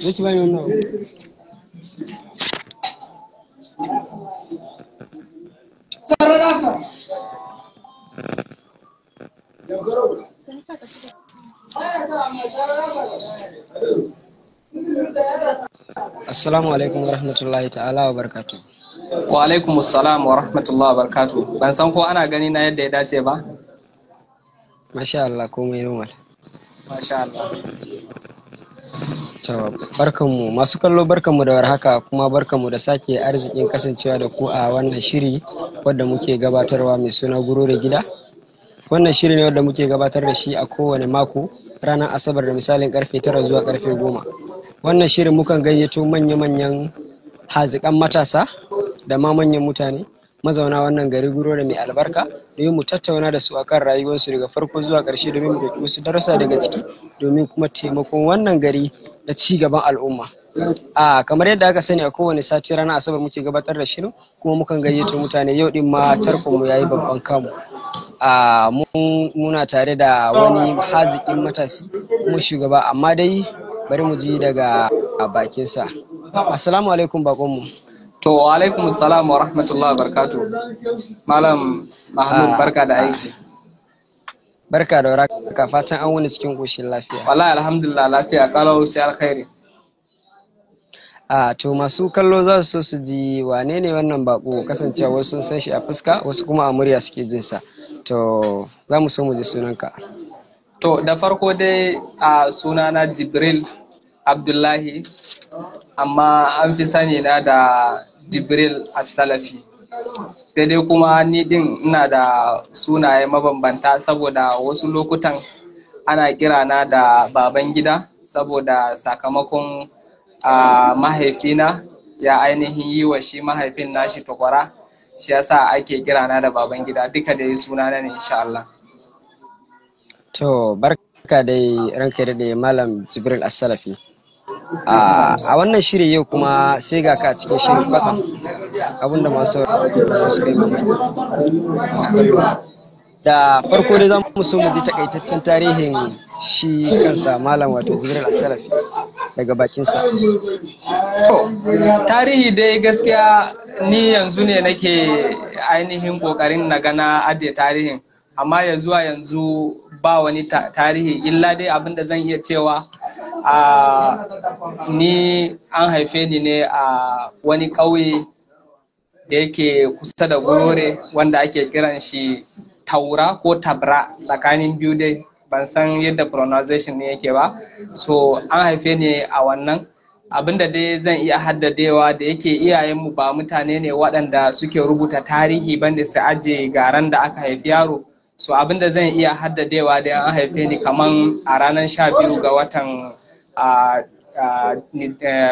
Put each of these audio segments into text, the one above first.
Zaki bani wannan abu. Assalamu alaikum warahmatullahi ta'ala wa barakatuh. Wa alaikum assalam wa rahmatullahi wa barakatuh. Ban san ko ana gani na yadda ya dace ba? Masha Allah, komai normal. Masha Allah. To, barkanmu masu kallo, barkanmu da warhaka, kuma barkanmu da sake arzikin kasancewa da ku a wannan shiri wadda muke gabatarwa mai suna Gurore Gida. Wannan shiri ne wadda muke gabatar da shi a kowane mako ranar Asabar da misalin karfe 9 zuwa karfe 10. Wannan shirin mukan gayyato manya-manyan hazikan matasa da ma manyan mutane mazauna wannan gari Gurore mai albarka domin mu tattauna da su akan rayuwarsu daga farko zuwa ƙarshe, domin mu ɗauki wasu darussa daga ciki domin kuma taimakon wannan gari da ci gaban al'umma. Kamar yadda aka sani, a kowane sati ranar Asabar muke gabatar da shirin, kuma mukan gayyato mutane. Yau din ma tarkonmu yayi babban kamu. Muna tare da wani hazikin matasi kuma shugaba, amma dai bari mu ji daga bakinsa. Assalamu alaikum bakonmu. To, wa alaikum assalam wa rahmatullahi wa barakatuh. Malam Mahmud, barka da aiki. Barka da warhaka, fatan an wuni cikin koshin lafiya. Wallahi alhamdulillah, lafiya kalau sai alkhairi. To masu kallo za su so su ji wane ne wannan bako, kasancewa wasu sun san shi a fuska, wasu kuma a murya suke jin sa. To za mu so mu ji sunanka. To da farko dai a sunana Jibril Abdullahi, amma an fi sani na da Jibril As-Salafi. Sai dai kuma ni din ina da sunaye mabambanta, saboda wasu lokutan ana kira na da baban gida, saboda sakamakon mahaifina ya ainihin yi wa shi mahaifin nashi takwara, shi yasa ake kira na da baban gida. Duka dai sunana ne insha Allah. To barka dai, ranka da Malam Jibril As-Salafi. A wannan shiri yau kuma sai ga ka cikin shirin kwatsam, abinda masu kai mamaki. Da farko dai za mu so mu ji takaitaccen tarihin shi kansa Malam wato Jibril As-Salafi daga bakinsa. To, tarihi dai gaskiya ni yanzu ne nake ainihin kokarin na gana ajiye tarihin, amma ya zuwa yanzu ba wani tarihi, illa dai abinda zan iya cewa ni an haife ni ne a wani ƙauye da yake kusa da Gurore, wanda ake kiran shi Taura ko Tabra, tsakanin biyu dai, ban san yadda pronunciation ne yake ba. So an haife ni a wannan. Abinda dai zan iya haddadewa, da yake iyayenmu ba mutane ne waɗanda suke rubuta tarihi banda su ajiye garan da aka haifi yaro. So abinda zan iya haddadewa da an haife ni kaman a ranar 12 ga watan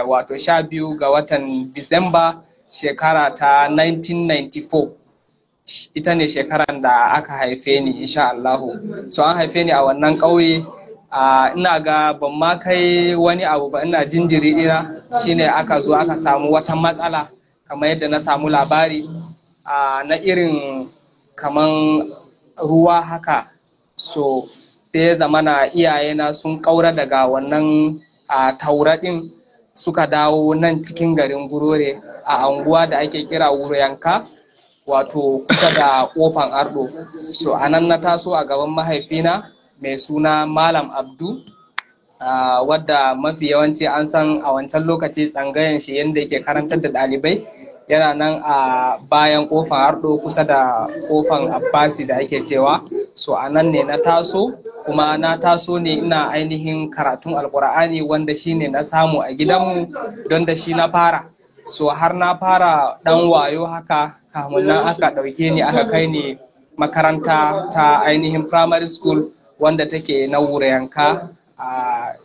wato 12 ga watan Disamba shekara ta 1994. Ita ne shekaran da aka haife ni insha Allahu. So an haife ni a wannan ƙauye. Ina ga ban ma kai wani abu ba, ina jinjiri ina shine aka zo aka samu wata matsala, kamar yadda na samu labari na irin kaman ruwa haka. So sai ya zamana iyayena sun ƙaura daga wannan Taura ɗin, suka dawo nan cikin garin Gurore a anguwa da ake kira Wuroyanka, wato kusa da Kofan Ardo. So anan na taso a gaban mahaifina mai suna Malam Abdu, wadda mafi yawanci an san a wancan lokaci tsangayen shi yadda yake karantar da ɗalibai yana nan a bayan Kofan Ardo kusa da Kofan Abbasi da ake cewa. So anan ne na taso, kuma na taso ne ina ainihin karatun Alƙur'ani, wanda shine na samu a gidanmu, don da shi na fara. So har na fara ɗan wayo haka, kamun nan aka ɗauke ni aka kai ni makaranta ta ainihin primary school wanda take na Wuroyanka.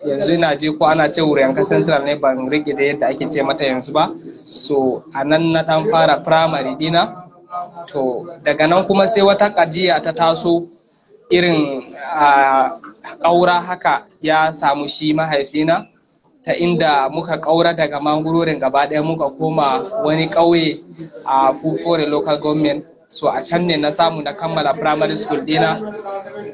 Yanzu ina je ko ana ce Wuroyanka Central ne, ban rike da yadda ake ce mata yanzu ba. So a nan na ɗan fara primary dina. To daga nan kuma sai wata ƙajiya ta taso, irin ƙaura haka ya samu shi mahaifina, ta inda muka ƙaura daga Mangurorin gaba ɗaya muka koma wani ƙauye a Fufore local government, so a can ne na samu na kammala primary school dina.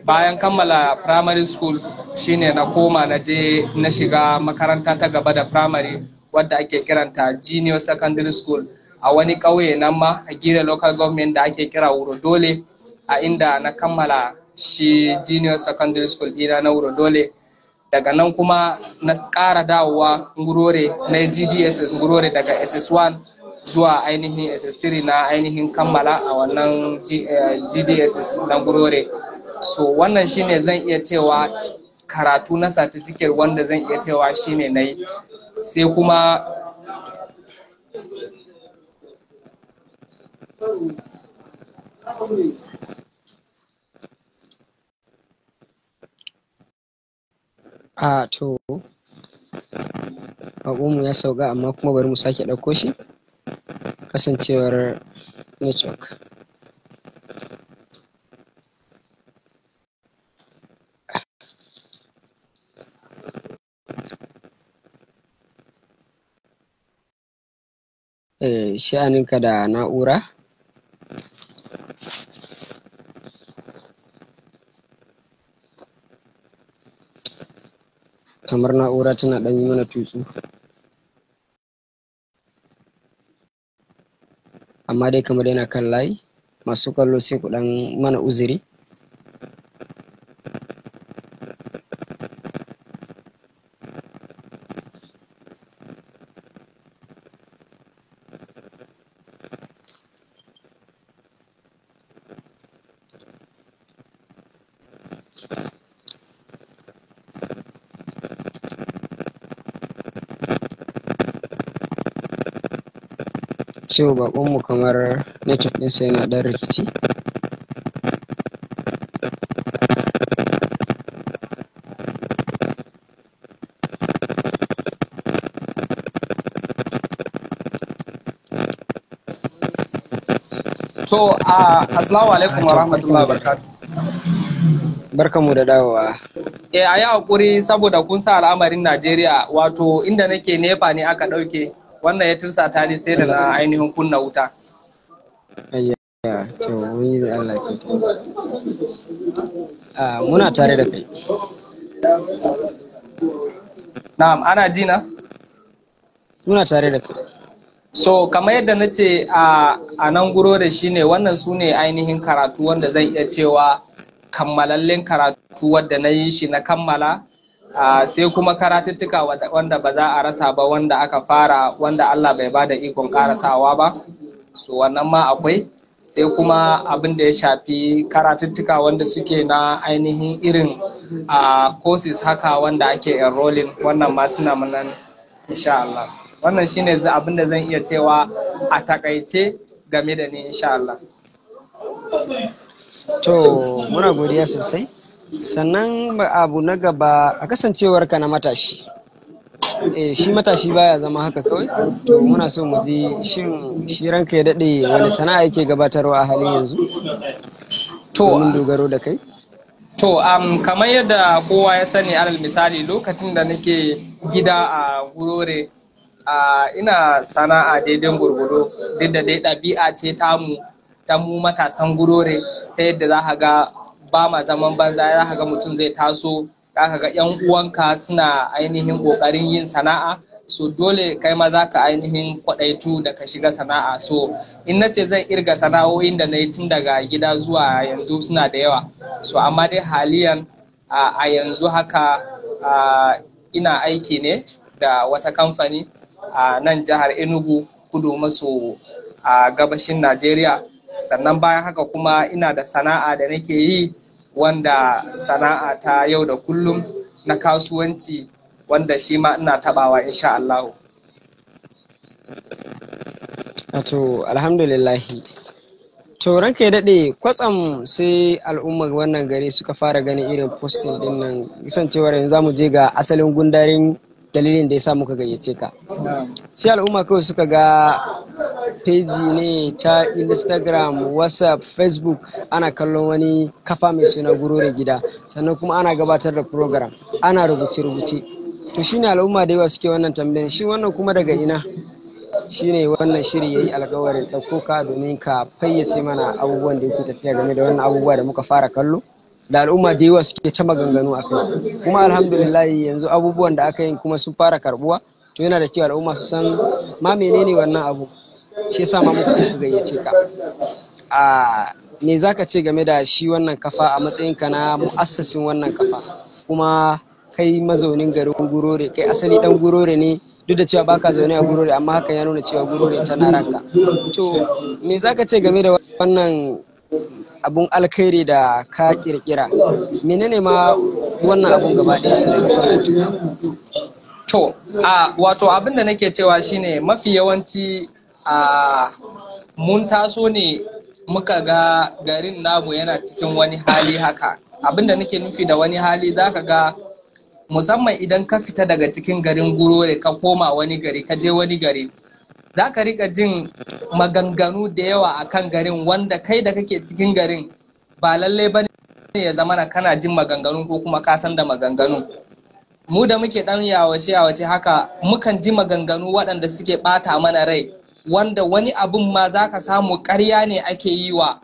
Bayan kammala primary school shine na koma na je na shiga makaranta ta gaba da primary wadda ake kiranta junior secondary school a wani ƙauye nan ma a Gire local government da ake kira Wuro Dole, a inda na kammala shi junior secondary school dina na Wuro Dole. Daga nan kuma na ƙara dawowa Ngurore na GDSS Ngurore daga SS1 zuwa ainihin SS3 na ainihin kammala a wannan GDSS na Ngurore. So wannan shine zan iya cewa karatu na certificate wanda zan iya cewa shine na yi. Sai kuma to mu ya sauka, amma kuma bari mu sake ɗauko shi kasancewar network. Sha'aninka da na'ura. Kamar na'ura tana ɗan yi mana tutsu, amma dai kamar yana kan layi. Masu kallo sai ku ɗan mana uzuri. Cewa baƙonmu kamar network ɗinsa yana ɗan rikici. So, assalamu alaikum wa rahmatullahi wa barakatuh. Barkanmu da dawowa. A yi haƙuri saboda kun sa al'amarin Najeriya, wato inda nake nefa ne aka ɗauke, wannan ya tursata ne sai da na ainihin kunna wuta. To mun yi da Allah ke. Muna tare da kai. Na'am, ana ji na? Muna tare da kai. So kamar yadda na ce a nan Ngurore shine wannan su ne ainihin karatu wanda zan iya cewa kammalallen karatu wadda na yi shi na kammala. Sai kuma karatuttuka wanda ba za a rasa ba wanda aka fara wanda Allah bai bada ikon karasawa ba, so wannan ma akwai. Sai kuma abin da ya shafi karatuttuka wanda suke na ainihin irin courses haka wanda ake enrolling, wannan ma suna nan insha Allah. Wannan shine abin da zan iya cewa a takaice game da ni insha Allah. To muna godiya sosai. Sannan abu na gaba, a kasancewarka na matashi, shi matashi baya zama haka kawai. To muna so mu ji shin shi ranka ya daɗe wani sana'a yake gabatarwa a halin yanzu domin dogaro da kai? To kamar yadda kowa ya sani, alal misali lokacin da nake gida a Ngurore, ina sana'a daidai gurgudo, duk da dai ɗabi'a ce ta mu matasan Ngurore, ta yadda za ka ga ba ma zaman banza, za ka ga mutum zai taso, za ka ga 'yan uwanka suna ainihin ƙoƙarin yin sana'a, so dole kai ma za ka ainihin kwaɗaitu da ka shiga sana'a. So in na ce zan irga sana'o'in da na yi tun daga gida zuwa yanzu suna da yawa, so amma dai haliyan a yanzu haka ina aiki ne da wata kamfani a nan jihar Enugu, kudu maso gabashin Najeriya. Sannan bayan haka kuma ina da sana'a da nake yi, wanda sana'a ta yau da kullum na kasuwanci, wanda shi ma ina tabawa insha Allah. To alhamdulillahi. To ranka ya daɗe, kwatsam sai al'ummar wannan gari suka fara ganin irin posting din nan, kasancewar yanzu zamu je ga asalin gundarin dalilin da ya sa muka gayyace ka. Sai al'umma kawai suka ga peji ne ta Instagram, WhatsApp, Facebook, ana kallon wani kafa mai suna Ngurore Gida, sannan kuma ana gabatar da program, ana rubuce-rubuce. To shine al'umma da yawa suke wannan tambayan, shi wannan kuma daga ina? shine wannan shiri yayi alƙawarin ɗauko ka domin ka fayyace mana abubuwan da yake tafiya game da wannan abubuwa da muka fara kallo da al'umma da yawa suke ta maganganu a kai, kuma alhamdulillah yanzu abubuwan da aka yi kuma sun fara karbuwa. To yana da kyau al'umma su san ma menene wannan abu, shi yasa ma muka gayyace ka. Me zaka ce game da shi wannan kafa a matsayinka na mu'assasin wannan kafa, kuma kai mazaunin garin Gurore, kai asali dan Gurore ne, duk da cewa baka zaune a Gurore amma hakan ya nuna cewa Gurore tana ranka. To me zaka ce game da wannan abun alkhairi da ka kirkira? Menene ma wannan abun gaba ɗaya sai? To wato abin da nake cewa shine mafi yawanci mun taso ne muka ga garin namu yana cikin wani hali haka. Abin da nake nufi da wani hali, zaka ga musamman idan ka fita daga cikin garin Gurore ka koma wani gari, ka je wani gari, za ka rika jin maganganu da yawa akan garin wanda kai da kake cikin garin ba lallai ba ne ya zama na kana jin maganganu ko kuma ka san da maganganu. Mu da muke dan yawace haka mukan ji maganganu waɗanda suke ɓata mana rai, wanda wani abun ma za ka samu ƙarya ne ake yi wa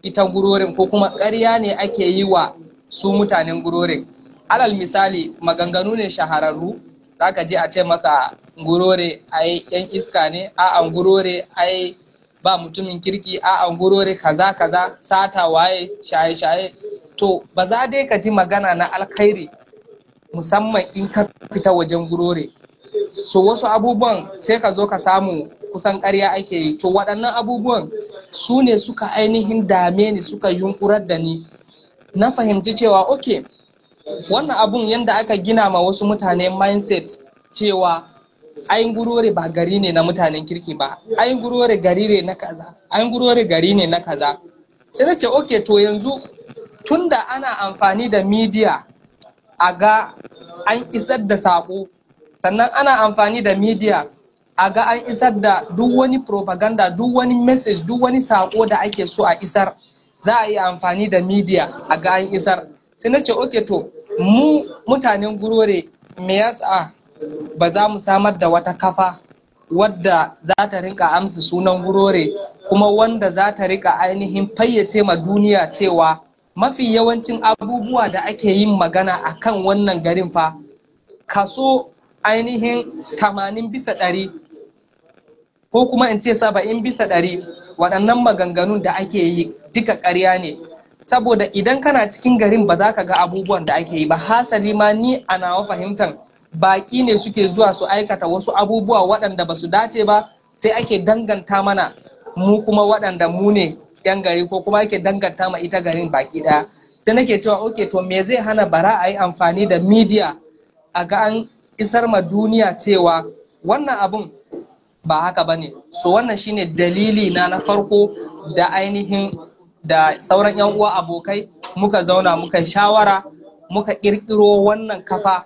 ita Gurorin ko kuma ƙarya ne ake yi wa su mutanen Gurorin. Alal misali, maganganu ne shahararru, za ka je a ce maka Gurore ai yan iska ne, a'a Gurore ai ba mutumin kirki, a'a Gurore kaza kaza, sata waye, shaye-shaye. To ba za dai ka ji magana na alkhairi musamman in ka fita wajen Gurore. So wasu abubuwan sai ka zo ka samu kusan ƙarya ake yi. To waɗannan abubuwan su ne suka ainihin dame ni, suka yunkurar da ni. Na fahimci cewa okay, wannan abun yanda aka gina ma wasu mutane mindset cewa ayin Gurore ba gari ne na mutanen kirki ba, ayin Gurore gari ne na kaza, ayin Gurore gari ne na kaza. Sai na ce okay, to yanzu tunda ana amfani da media a ga an isar da sako, sannan ana amfani da media a ga an isar da duk wani propaganda, duk wani message, duk wani sako da ake so a isar, za a yi amfani da media a ga an isar. Sai na ce okay, to mu mutanen Gurore me yasa ba za mu samar da wata kafa wadda za ta rika amsa sunan Gurore, kuma wanda za ta rika ainihin fayyace ma duniya cewa mafi yawancin abubuwa da ake yin magana a kan wannan garin fa kaso ainihin 80% ko kuma in ce 70% waɗannan maganganun da ake yi duka ƙarya ne. Saboda idan kana cikin garin ba za ka ga abubuwan da ake yi ba, hasali ma ni a nawa fahimtar baƙi ne suke zuwa su aikata wasu abubuwa waɗanda ba su dace ba, sai ake danganta mana mu kuma waɗanda mu ne yan gari, ko kuma ake danganta ma ita garin baki ɗaya. Sai nake cewa okay, to me zai hana bara a yi amfani da media a ga an isar ma duniya cewa wannan abun ba haka ba ne. So wannan shine dalili na farko da ainihin da sauran yan uwa abokai muka zauna muka shawara muka ƙirƙiro wannan kafa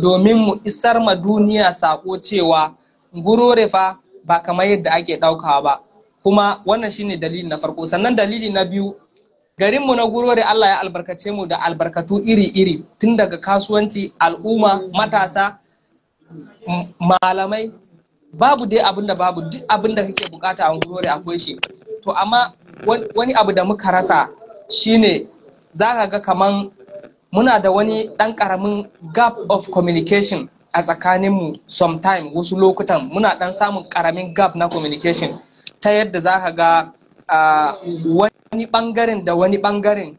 domin mu isar ma duniya sako cewa Gurore fa ba kamar yadda ake ɗaukawa ba. Kuma wannan shine dalili na farko. Sannan dalili na biyu, garinmu na Gurore Allah ya albarkace mu da albarkatu iri-iri, tun daga kasuwanci, al'umma, matasa, malamai, babu dai abin da babu, duk abin da kake bukata a Gurore akwai shi. To amma wani abu da muka rasa shine za ka ga kaman muna da wani ɗan ƙaramin gap of communication a tsakaninmu. Sometime wasu lokutan muna ɗan samun ƙaramin gap na communication, ta yadda za ka ga wani ɓangaren da wani ɓangaren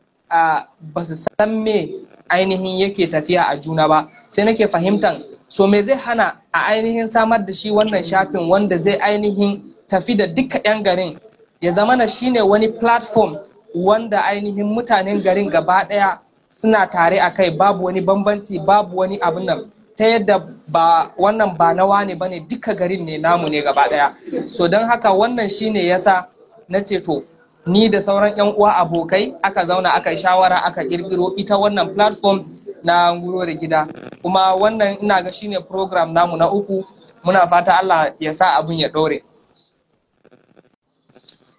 ba su san me ainihin yake tafiya a juna ba. Sai nake fahimtan so me zai hana a ainihin samar da shi wannan shafin wanda zai ainihin tafi da duka 'yan garin, ya zama na shine wani platform wanda ainihin mutanen garin gaba ɗaya suna tare a kai, babu wani bambanci, babu wani abin nan, ta yadda ba wannan ba na wane bane, duka garin ne namu ne gaba ɗaya. So don haka wannan shine yasa na ce to ni da sauran 'yan uwa abokai aka zauna aka yi shawara aka kirkiro ita wannan platform na Gurore Gida, kuma wannan ina ga shine program namu na 3. Muna fata Allah ya sa abin ya ɗore.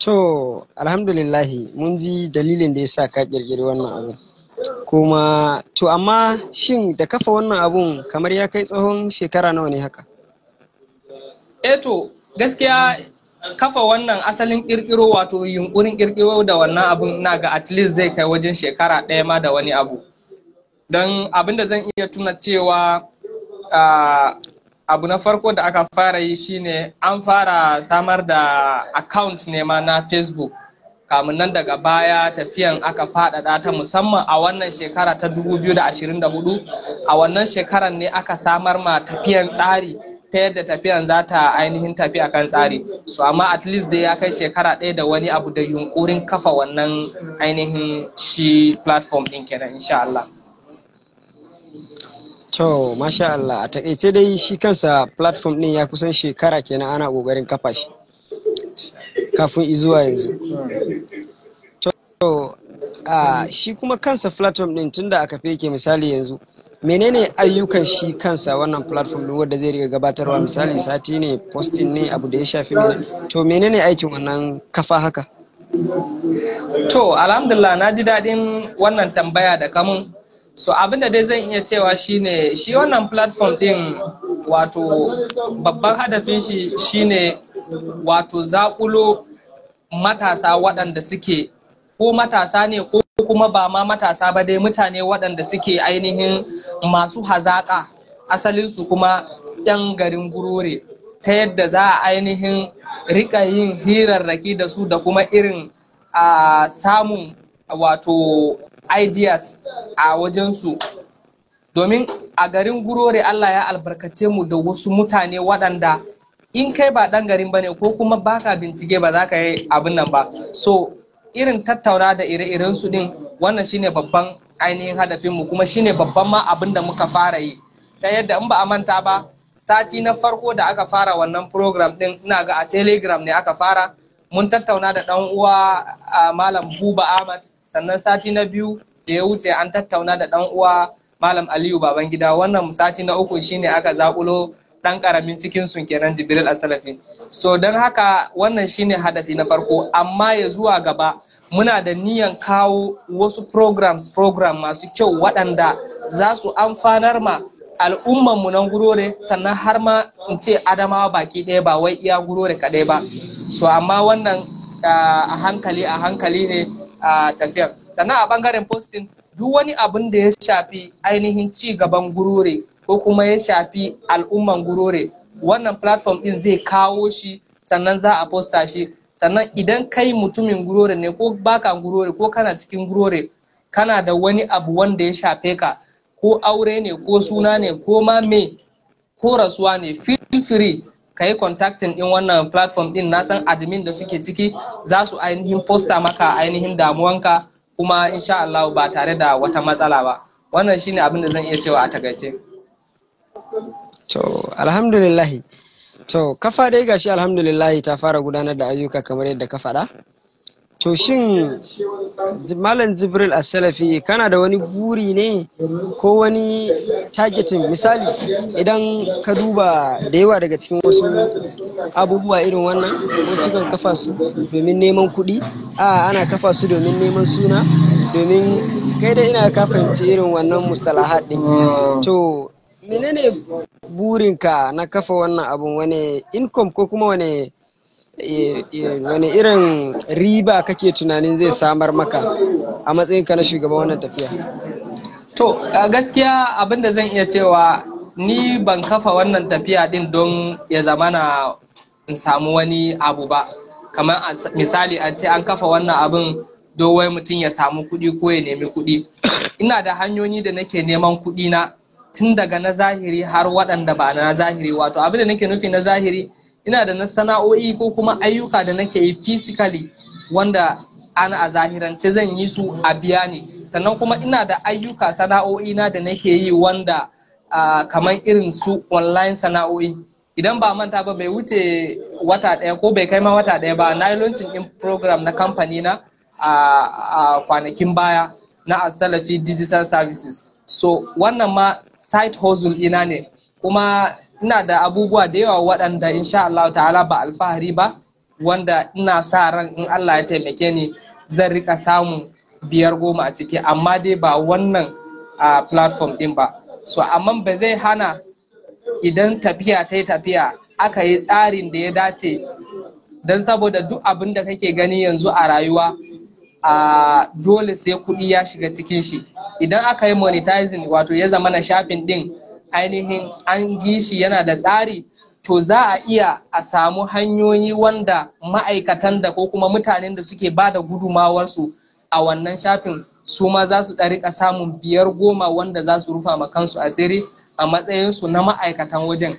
To alhamdulillahi mun ji dalilin da ya sa ka kirkiri wannan abu, kuma to amma shin da kafa wannan abun kamar ya kai tsawon shekara nawa ne haka? To gaskiya kafa wannan asalin kirkiro wato yunkurin kirkiro da wannan abun na ga at least zai kai wajen shekara ɗaya ma da wani abu. Don abin da zan iya tuna cewa abu na farko da aka fara yi shine an fara samar da account ne ma na Facebook. Kamun nan daga baya tafiyan aka faɗaɗa ta musamman a wannan shekara ta 2024. A wannan shekaran ne aka samar ma tafiyan tsari ta yadda tafiyan za ta ainihin tafi a kan tsari. So amma at least dai ya kai shekara ɗaya da wani abu da yunkurin kafa wannan ainihin shi platform ɗin kenan insha Allah. To, masha Allah, a takaice dai shi kansa platform ɗin ya kusan shekara kenan ana ƙoƙarin kafa shi kafin izuwa yanzu. To, shi kuma kansa platform ɗin tunda aka feke misali yanzu, menene ayyukan shi kansa wannan platform ɗin wanda zai riga gabatarwa misali sati ne, posting ne, abu da ya shafi mene? To, menene aikin wannan kafa haka? To, alhamdulillah na ji daɗin wannan tambaya da kamun. So abinda dai zan iya cewa shine shi wannan platform din wato babban hadafin shi shine wato zakulo matasa waɗanda suke ko matasa ne ko kuma ba ma matasa ba dai mutane waɗanda suke ainihin masu hazaƙa asalinsu kuma 'yan garin Gurore ta yadda za a ainihin riƙa yin hirarraki da su da kuma irin samun wato ideas a wajensu, domin a garin Gurore Allah ya albarkace mu da wasu mutane waɗanda in kai ba ɗan garin ba ne ko kuma baka bincike ba za ka yi abin nan ba. So irin tattauna da ire-iren su din wannan shine babban ainihin hadafinmu kuma shine babban ma abin da muka fara yi, ta yadda in ba a manta ba sati na farko da aka fara wannan program din ina ga a Telegram ne aka fara. Mun tattauna da ɗan uwa Malam Buba Ahmad, sannan sati na biyu da ya wuce an tattauna da ɗan uwa Malam Aliyu Babangida. Wannan sati na uku shine aka zakulo ɗan ƙaramin cikin sun kenan Jibril Asalafi. So don haka wannan shine hadafi na farko, amma ya zuwa gaba muna da niyan kawo wasu program masu kyau waɗanda za su amfanar ma al'umman mu nan Gurore, sannan har ma in ce Adamawa baki ɗaya ba wai iya Gurore kaɗai ba. So amma wannan a hankali ne a tafiyar. Sannan a bangaren posting duk wani abin da ya shafi ainihin ci gaban Gurore ko kuma ya shafi al'umman Gurore, wannan platform din zai kawo shi, sannan za a posta shi. Sannan idan kai mutumin Gurore ne ko baka Gurore ko kana cikin Gurore, kana da wani abu wanda ya shafe ka, ko aure ne ko suna ne ko ma me ko rasuwa ne, feel free ka yi contacting din wannan platform din. Na san admin da suke ciki za su ainihin posta maka ainihin damuwanka, kuma insha Allah ba tare da wata matsala ba. Wannan shine abin da zan iya cewa a takaice. To alhamdulillah, to kafa dai gashi alhamdulillah ta fara gudanar da ayyuka kamar yadda ka faɗa. To shin Malam Jibril Asalafi kana da wani buri ne ko wani targeting? Misali idan ka duba da yawa daga cikin wasu abubuwa irin wannan, wasu kan kafa su domin neman kuɗi, ana kafa su domin neman suna, domin kai da ina ka fahimci irin wannan mustalahat din. To menene burinka na kafa wannan abun? Wane income ko kuma wane irin riba kake tunanin zai samar maka a matsayinka na shugaban wannan tafiya? To gaskiya abin da zan iya cewa ni ban kafa wannan tafiya din don ya zamana in samu wani abu ba. Kamar misali a ce an kafa wannan abin don wai mutum ya samu kuɗi ko ya nemi kuɗi. Ina da hanyoyi da nake neman kuɗi na, tun daga na zahiri har waɗanda ba na zahiri. Wato abin da nake nufi na zahiri, ina da na sana'o'i ko kuma ayyuka da nake yi physically wanda ana a zahirance zan yi su a biya ne. Sannan kuma ina da ayyuka sana'o'i na da nake yi wanda kamar irin su online sana'o'i. Idan ba manta ba bai wuce wata ɗaya ko bai kai ma wata ɗaya ba, na yi launching din program na kamfani na a kwanakin baya na Asalafi Digital Services. So wannan ma side hustle ina ne, kuma ina da abubuwa da yawa waɗanda insha Allah ta'ala ba alfahari ba, wanda ina sa ran in Allah ya taimake ni zan rika samun 5-10 a ciki, amma dai ba wannan platform din ba. So amma ba zai hana idan tafiya ta yi tafiya aka yi tsarin da ya dace, don saboda duk abin da kake gani yanzu a rayuwa a dole sai kuɗi ya shiga cikin shi. Idan aka yi monetizing, wato ya zama na shafin din ainihin an yi shi yana da tsari, to za a iya a samu hanyoyi wanda ma'aikatan da ko kuma mutanen da suke ba da gudumawarsu a wannan shafin su ma za su rika samun 5-10 wanda za su rufa ma kansu asiri a matsayinsu na ma'aikatan wajen.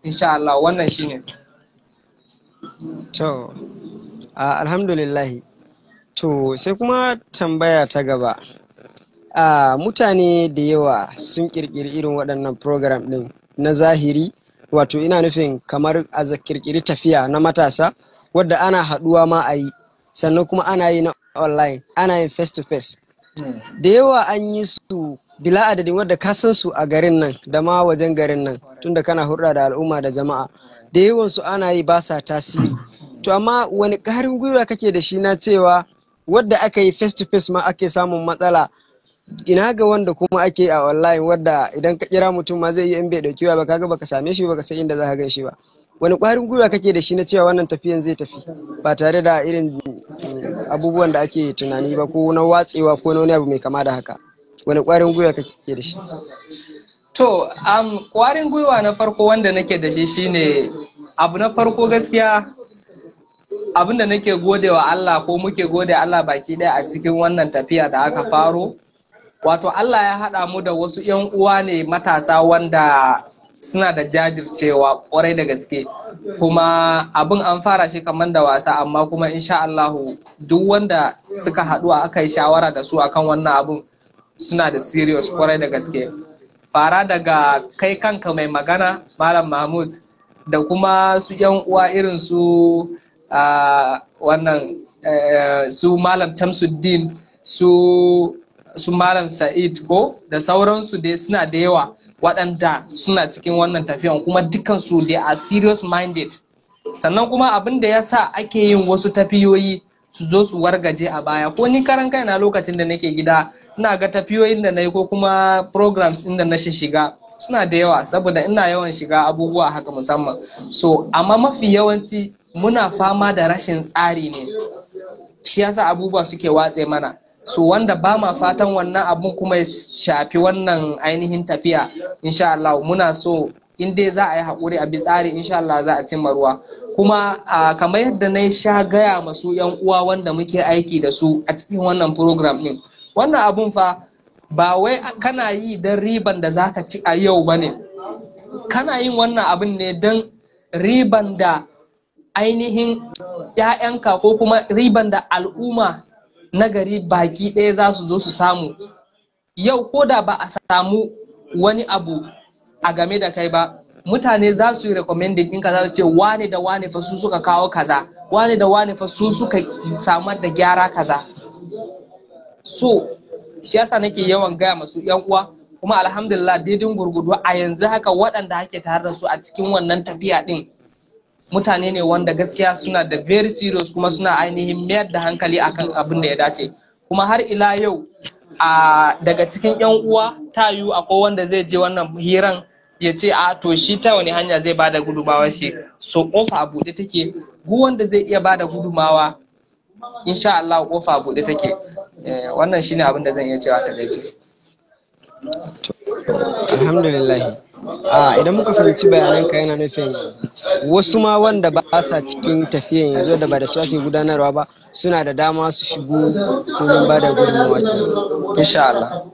Insha Allah wannan shine. To, alhamdulillahi. To, sai kuma tambaya ta gaba. Mutane da yawa sun ƙirƙiri irin waɗannan program ɗin na zahiri, wato ina nufin kamar a ƙirƙiri tafiya na matasa, wadda ana haɗuwa ma a yi, sannan kuma ana yi na online, ana yin face to face. Da yawa an yi su bila adadin wadda ka san su a garin nan da ma wajen garin nan, tunda kana hulɗa da al'umma da jama'a. Da yawan su ana yi ba sa tasiri. To amma wani ƙarin gwiwa kake da shi na cewa wadda aka yi face to face ma ake samun matsala, ina ga wanda kuma ake a online, wadda idan ka kira mutum ma zai yi in bai dauki ba kaga baka same shi, baka san inda za ka gan shi ba. Wani ƙwarin gwiwa kake da shi na cewa wannan tafiyan zai tafi ba tare da irin abubuwan da ake tunani ba, ko na watsewa ko na wani abu mai kama da haka? Wani ƙwarin gwiwa kake da shi? To, ƙwarin gwiwa na farko wanda nake da shi shine, abu na farko gaskiya abin da nake gode wa Allah, ko muke gode Allah baki ɗaya a cikin wannan tafiya da aka faro, wato Allah ya haɗa mu da wasu 'yan uwa ne matasa wanda suna da jajircewa ƙwarai da gaske, kuma abin an fara shi kamar da wasa, amma kuma insha Allahu duk wanda suka haɗu aka yi shawara da su akan wannan abin suna da serious ƙwarai da gaske. Fara daga kai kanka mai magana Malam Mahmud, da kuma su 'yan uwa irin su su Malam Chamsuddin, su Malam Sa'id ko da sauransu dai suna da yawa waɗanda suna cikin wannan tafiyan, kuma dukansu dai a serious minded. Sannan kuma abin da ya sa ake yin wasu tafiyoyi su zo su wargaje a baya, ko ni karan kaina lokacin da nake gida ina ga tafiyoyin da na yi ko kuma programs ɗin da na shiga suna da yawa, saboda ina yawan shiga abubuwa haka musamman. So amma mafi yawanci muna fama da rashin tsari ne, shi yasa abubuwa suke watse mana. So wanda ba ma fatan wannan abun kuma ya shafi wannan ainihin tafiya, insha Allah muna so in dai za a yi haƙuri a bi tsari, insha Allah za a cimma ruwa. Kuma kamar yadda na sha gaya masu 'yan uwa wanda muke aiki da su a cikin wannan program ɗin, wannan abun fa ba wai kana yi don riban da za ka ci a yau ba ne, kana yin wannan abun ne don riban da ainihin 'ya'yanka ko kuma riban da al'umma na gari baki ɗaya za su zo su samu. Yau ko da ba a samu wani abu a game da kai ba, mutane za su yi recommending ɗinka, za su ce wane da wane fa su suka kawo kaza, wane da wane fa su suka samar da gyara kaza. So shi yasa nake yawan gaya masu 'yan uwa, kuma alhamdulillah daidai gurgudu a yanzu haka waɗanda ake tare da su a cikin wannan tafiya ɗin mutane ne wanda gaskiya suna da very serious, kuma suna ainihin mayar da hankali akan abin da ya dace. Kuma har ila yau daga cikin 'yan uwa ta yiwu akwai wanda zai je wannan hiran ya ce to shi ta wani hanya zai bada gudumawa shi. So kofa a buɗe take, gu wanda zai iya bada gudumawa insha Allah kofa a buɗe take. Wannan shine abin da zan iya cewa ta gaci. Alhamdulillah. Idan muka fahimci bayananka yana nufin wasu ma wanda ba sa cikin tafiyan yanzu da ba da su ake gudanarwa ba suna da dama su shigo domin ba da gudunmawa ke. Insha Allah.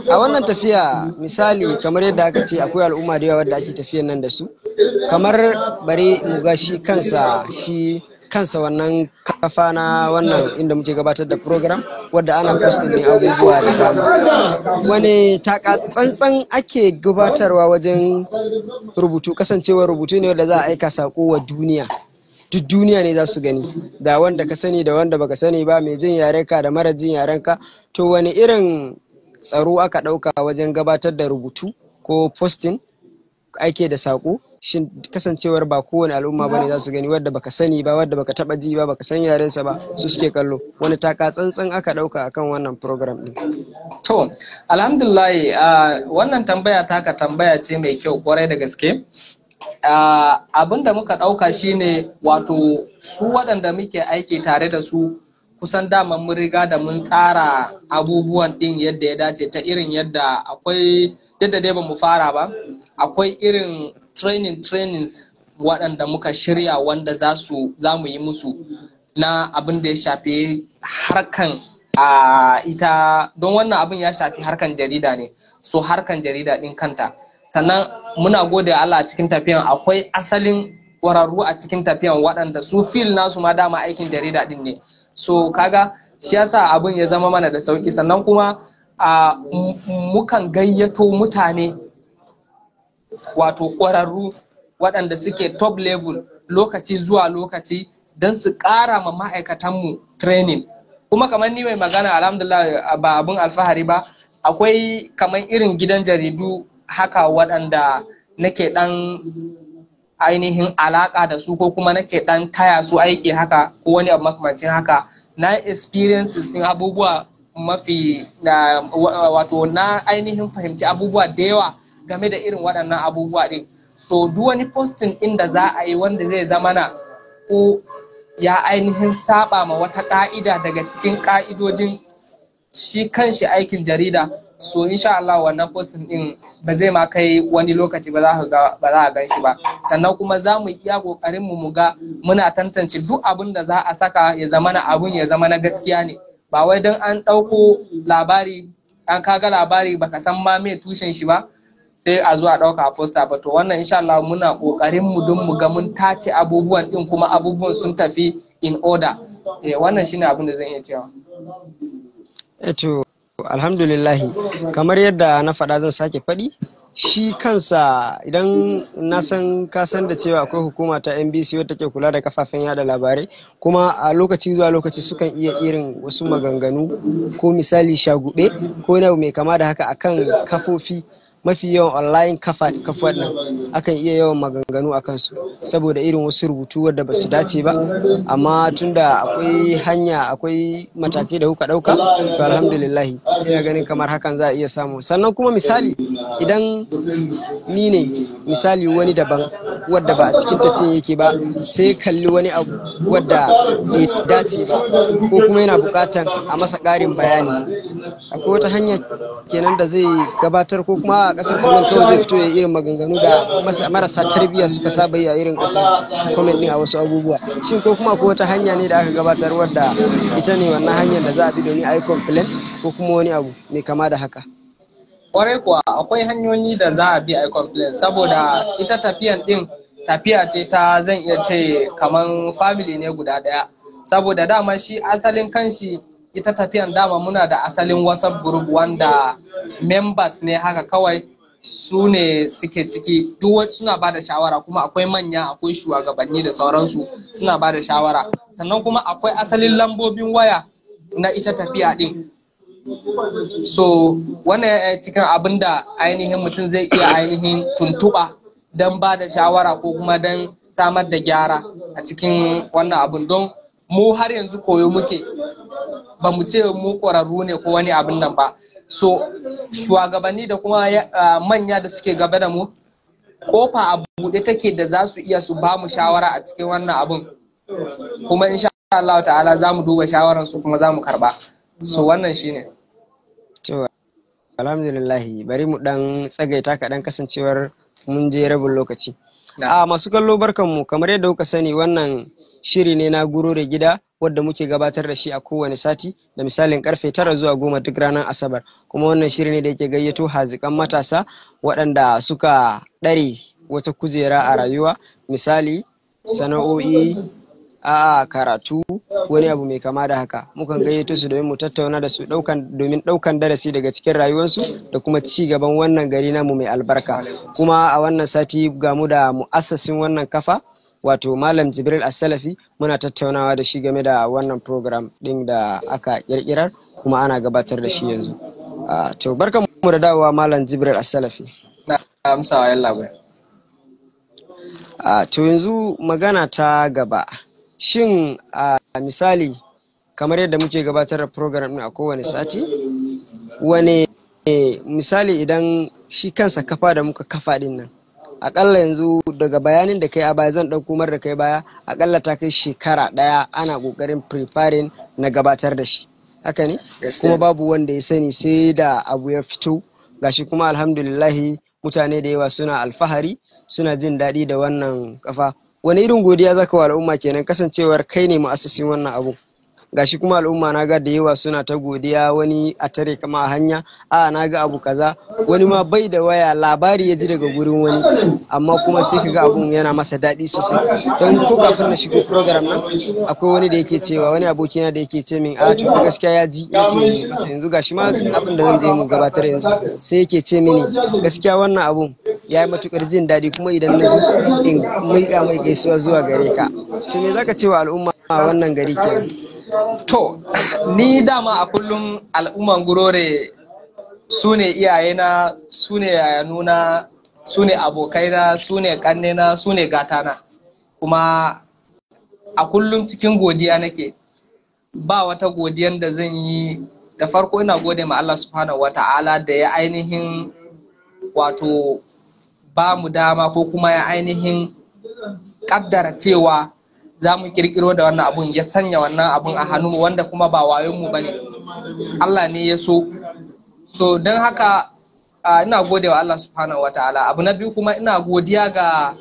A wannan tafiya misali kamar yadda aka ce akwai al'umma da yawa wadda ake tafiyan nan da su, kamar bare mu ga shi kansa wannan kafa na wannan inda muke gabatar da program wadda ana posting ne abubuwa da dama. Wani taka tsantsan ake gabatarwa wajen rubutu, kasancewar rubutu ne wadda za a aika sako wa duniya, duk duniya ne za su gani, da wanda ka sani da wanda baka sani ba, mai jin yarenka da mara jin yarenka. To wani irin tsaro aka ɗauka wajen gabatar da rubutu ko posting ake da sako, shin kasancewar ba kowane al'umma bane za su gani, wadda baka sani ba, wadda baka taba ji ba, baka san yarensa ba, su suke kallo. Wani taka tsantsan aka ɗauka akan wannan program din? To alhamdulillah, wannan tambaya taka tambaya ce mai kyau kwarai da gaske. abin da muka ɗauka shine wato su waɗanda muke aiki tare da su kusan dama mun riga da mun tsara abubuwan ɗin yadda ya dace ta irin yadda akwai yadda dai ba mu fara ba akwai irin trainings waɗanda muka shirya wanda za mu yi musu na abin da ya shafi harkan ita don wannan abin ya shafi harkan jarida ne, so harkan jarida ɗin kanta. Sannan muna gode Allah cikin tafiyan akwai asalin ƙwararru a cikin tafiyan waɗanda su fil nasu ma dama aikin jarida ɗin ne, so kaga shi yasa abin ya zama mana da sauki. Sannan kuma mukan gayyato mutane wato ƙwararru waɗanda suke top level lokaci zuwa lokaci don su ƙara ma ma'aikatanmu training. Kuma kamar ni mai magana alhamdulillah ba abin alfahari ba, akwai kamar irin gidan jaridu haka waɗanda nake ɗan ainihin alaƙa da su ko kuma nake ɗan taya su aiki haka ko wani abu makamancin haka, na experiences ɗin abubuwa wato na ainihin fahimci abubuwa da yawa game da irin waɗannan abubuwa ɗin. So duk wani posting ɗin da za a yi wanda zai zama na ko ya ainihin saba ma wata ƙa'ida daga cikin ƙa'idodin shi kanshi aikin jarida, so insha Allah wannan posting ɗin ba zai ma kai wani lokaci ba za a gan shi ba. Sannan kuma za mu iya ƙoƙarin mu ga muna tantance duk abin da za a saka ya zama na abun ya zama na gaskiya ne, ba wai don an ɗauko labari an kaga labari baka san ma me tushen shi ba sai a zo a ɗauka a posta ba. To wannan insha Allah muna ƙoƙarin mu don mu ga mun tace abubuwan ɗin kuma abubuwan sun tafi in order. Wannan shine abin da zan iya cewa. To alhamdulillahi, kamar yadda na faɗa zan sake faɗi, shi kansa idan na san ka san da cewa akwai hukuma ta NBC wadda ke kula da kafafen yada labarai, kuma a lokaci zuwa lokaci sukan iya irin wasu maganganu ko misali shagube ko na mai kama da haka akan kafofi mafi yawan online kafa nan akan iya yawan maganganu a kansu saboda irin wasu rubutu wadda ba su dace ba, amma tunda akwai matakai da kuka dauka, to alhamdulillahi ina ganin kamar hakan za a iya samu. Sannan kuma misali idan ni ne misali wani daban wadda ba a cikin tafiyan yake ba sai kalli wani abu wadda bai dace ba ko kuma yana bukatan a masa ƙarin bayani, akwai wata hanya kenan da zai gabatar ko kuma a kasar comment kawai zai fito ya irin maganganu da marasa tarbiyya suka saba yi a irin kasar comment din a wasu abubuwa, shin ko kuma ko wata hanya ne da aka gabatar wadda ita ne wannan hanyar da za a bi domin a yi complain ko kuma wani abu mai kama da haka? Kwarai kuwa akwai hanyoyi da za a bi a yi complain, saboda ita tafiyan din tafiya ce ta zan iya ce kaman family ne guda daya, saboda dama shi asalin kanshi ita tafiyan dama muna da asalin WhatsApp group wanda members ne haka kawai su ne suke ciki, duk suna ba da shawara, kuma akwai manya akwai shugabanni da sauransu suna ba da shawara. Sannan kuma akwai asalin lambobin waya na ita tafiya din, so wannan cikin abin da ainihin mutum zai iya ainihin tuntuɓa don ba da shawara ko kuma don samar da gyara a cikin wannan abin, don mu har yanzu koyo muke, ba mu ce mu ƙwararru ne ko wani abin nan ba. So shugabanni da kuma manya da suke gaba da mu, kofa a buɗe take da za su iya su ba mu shawara a cikin wannan abin, kuma insha Allah ta'ala za mu duba shawaran su kuma za mu karba. So wannan shine. To alhamdulillah, bari mu dan tsagaita kaɗan kasancewar mun je rabin lokaci. Masu kallo barkanmu, kamar yadda kuka sani wannan shiri ne na guro da gida wadda muke gabatar da shi a kowane sati da misalin karfe 9 zuwa 10 duk ranar Asabar, kuma wannan shiri ne da yake gayyato hazikan matasa waɗanda suka ɗare wata kujera a rayuwa, misali sana'o'i, karatu, wani abu mai kama da haka. Mukan gayyato su domin mu tattauna da su domin ɗaukan darasi daga cikin rayuwarsu da kuma ci gaban wannan gari namu mai albarka. Kuma a wannan sati ga mu da mu'assasin wannan kafa, wato Malam Jibril As-Salafi, muna tattaunawa da shi game da wannan program din da aka kirkirar kuma ana gabatar da shi yanzu. To barkan mu da dawowa Malam Jibril As-Salafi. Na amsawa yalla bai. To yanzu magana ta gaba, shin misali kamar yadda muke gabatar da program din a kowane sati, wane misali idan shi kansa kafa da muka kafa din nan akalla yanzu daga bayanin da kai a baya zan ɗauko mar da kai baya akalla ta kai shekara ɗaya ana ƙoƙarin preparing na gabatar da shi, haka ne? Kuma babu wanda ya sani sai da abu ya fito, gashi kuma alhamdulillahi mutane da yawa suna alfahari, suna jin daɗi da wannan kafa. Wani irin godiya zaka wa al'umma kenan kasancewar kai ne mu'assasin wannan abu? Gashi kuma al'umma na ga da yawa suna ta godiya, wani a tare kama a hanya, a na ga abu kaza, wani ma bai da waya labari ya ji daga gurin wani, amma kuma sai kaga abun yana masa daɗi sosai. Don ko kafin na shigo program nan akwai wani da yake cewa, wani abokina da yake ce min a to gaskiya ya ji ya ce masa yanzu gashi ma abin da zan je mu gabatar yanzu, sai yake ce mini gaskiya wannan abun ya yi matukar jin daɗi, kuma idan na zo in miƙa mai gaisuwa zuwa gare ka. To me zaka ce wa al'umma a wannan gari kenan? To, ni dama a kullum al'umman Gurore su ne iyayena, su ne yayanuna, su ne abokaina, su ne ƙannena, su ne gatana. Kuma a kullum cikin godiya nake. Ba wata godiyan da zan yi, da farko ina gode ma Allah subhanahu wata'ala da ya ainihin wato ba mu dama ko kuma ya ainihin ƙaddara cewa za mu kirkiro da wannan abun, ya sanya wannan abun a hannunmu wanda kuma ba wayonmu ba ne, Allah ne ya so don haka ina gode wa Allah subhanahu wataala. Abu na biyu kuma ina godiya ga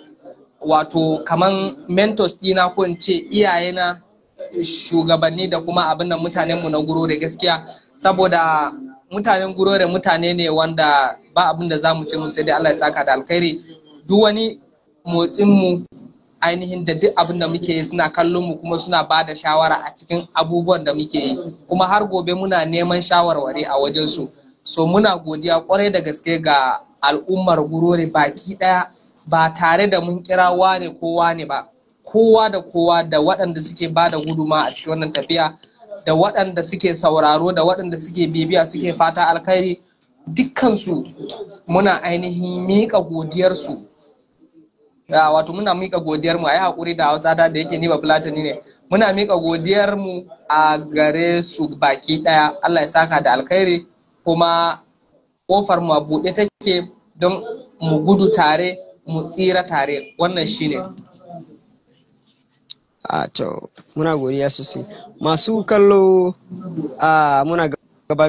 wato kaman mentors dina ko in ce iyayena, shugabanni da kuma abin nan mutanenmu na Gurore gaskiya, saboda mutanen Gurore mutane ne wanda ba abin da za mu ce musu sai dai Allah ya saka da alkhairi. Duk wani motsinmu ainihin da duk abin da muke yi suna kallon mu kuma suna ba da shawara a cikin abubuwan da muke yi, kuma har gobe muna neman shawarwari a wajensu. So muna godiya kwarai da gaske ga al'ummar Gurore baki daya, ba tare da mun kira wane ko wane ba, kowa da kowa, da waɗanda suke ba da guduma a cikin wannan tafiya, da waɗanda suke sauraro, da waɗanda suke bibiya suke fata alkhairi, dukkansu muna ainihin miƙa godiyarsu. Wato muna mika godiyar mu, ayi hakuri da Hausa ta da yake ni ba Fulatani ne. Muna mika godiyar mu a gare su baki daya. Allah ya saka da alkhairi, kuma kofar mu a buɗe take don mu gudu tare, mu tsira tare. Wannan shine. To muna godiya sosai. Masu kallo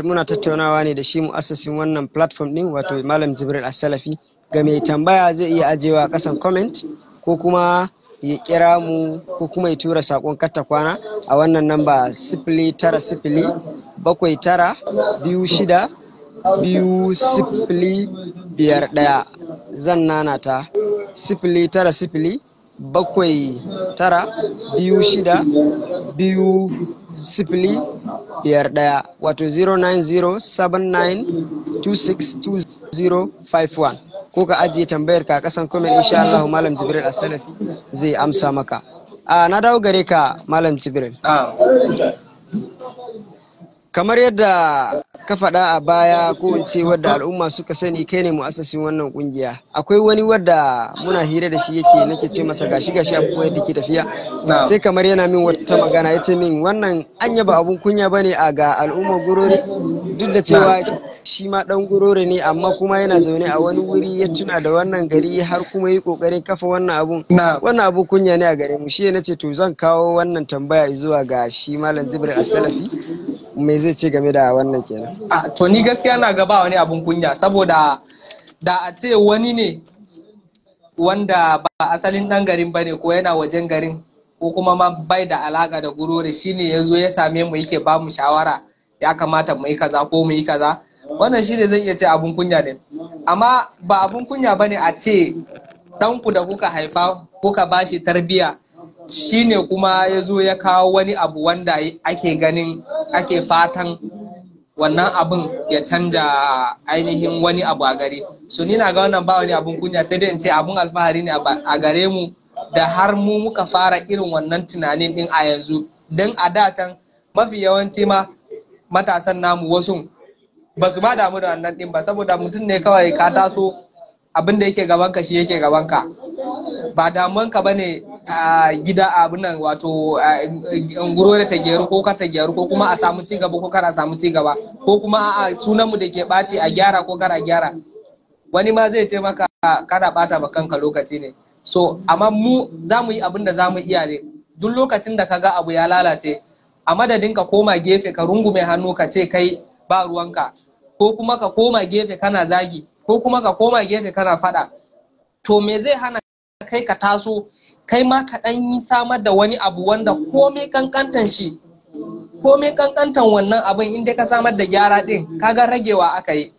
muna tattaunawa ne da shi mu'assasin wannan platform din, wato Malam Jibril As-Salafi. Ga mai tambaya zai iya ajewa kasan comment, ko kuma ya kira mu, ko kuma ya tura sakon katta kwana a wannan namba 09079262051. Zan nanata 09079262051, wato 09079262051. ko ka ajiye tambayar ka kasan comment, insha Allah Malam Jibril As-Salafi zai amsa maka. Na dawo gare ka Malam Jibril. Kamar yadda ka faɗa a baya, ko in ce wadda al'umma suka sani, kai ne mu'assasin wannan kungiya. Akwai wani wadda muna hira da shi nake ce masa gashi abubuwa yadda ke tafiya, sai kamar yana min wata magana, ya ce min wannan anya ba abun kunya bane a ga al'ummar Gurore, duk da cewa shi ma dan Gurore ne, amma kuma yana zaune a wani wuri ya tuna da wannan gari har kuma yi kokarin kafa wannan abun. Wannan abu kunya ne a gare mu. Shi ne ce to zan kawo wannan tambaya zuwa ga shi Malam Jibril As-Salafi, me zai ce game da wannan kenan? To ni gaskiya na gaba wani abun kunya, saboda da a ce wani ne wanda ba asalin dan garin bane, ko yana wajen garin, ko kuma ma bai da alaka da Gurore, shine yazo ya same mu yake ba mu shawara ya kamata mu yi kaza ko mu yi kaza, wannan shine zai iya ce abun kunya ne. Amma ba abun kunya bane a ce ɗanku da kuka haifa kuka bashi tarbiya shine kuma ya zo ya kawo wani abu wanda ake ganin, ake fatan wannan abun ya canja ainihin wani abu a gari. So ni na ga wannan ba wani abun kunya, sai dai in ce abun alfahari ne a gare mu da har mu muka fara irin wannan tunanin din a yanzu. Don a da can mafi yawanci ma matasan namu wasu ba su ma damu da wannan din ba, saboda mutum ne kawai ka taso, abin da yake gabanka shi yake gabanka, ba damuwanka bane a gida abin nan, wato Gurore ta gyaru ko kar ta gyaru, ko kuma a samu ci gaba ko kar a samu ci gaba, ko kuma a sunanmu da ke ɓaci a gyara ko kar a gyara. Wani ma zai ce maka kada bata ma kanka lokaci ne. So amma mu za mu yi abin da za mu iya ne. Duk lokacin da kaga abu ya lalace, a madadin ka koma gefe ka rungume hannu ka ce kai ba ruwanka, ko kuma ka koma gefe kana zagi, ko kuma ka koma gefe kana fada, to me zai hana kai ka taso kai ma ka dan yi samar da wani abu wanda komai kankantan shi, komai kankantan wannan abin in dai ka samar da gyara din kaga ragewa aka yi.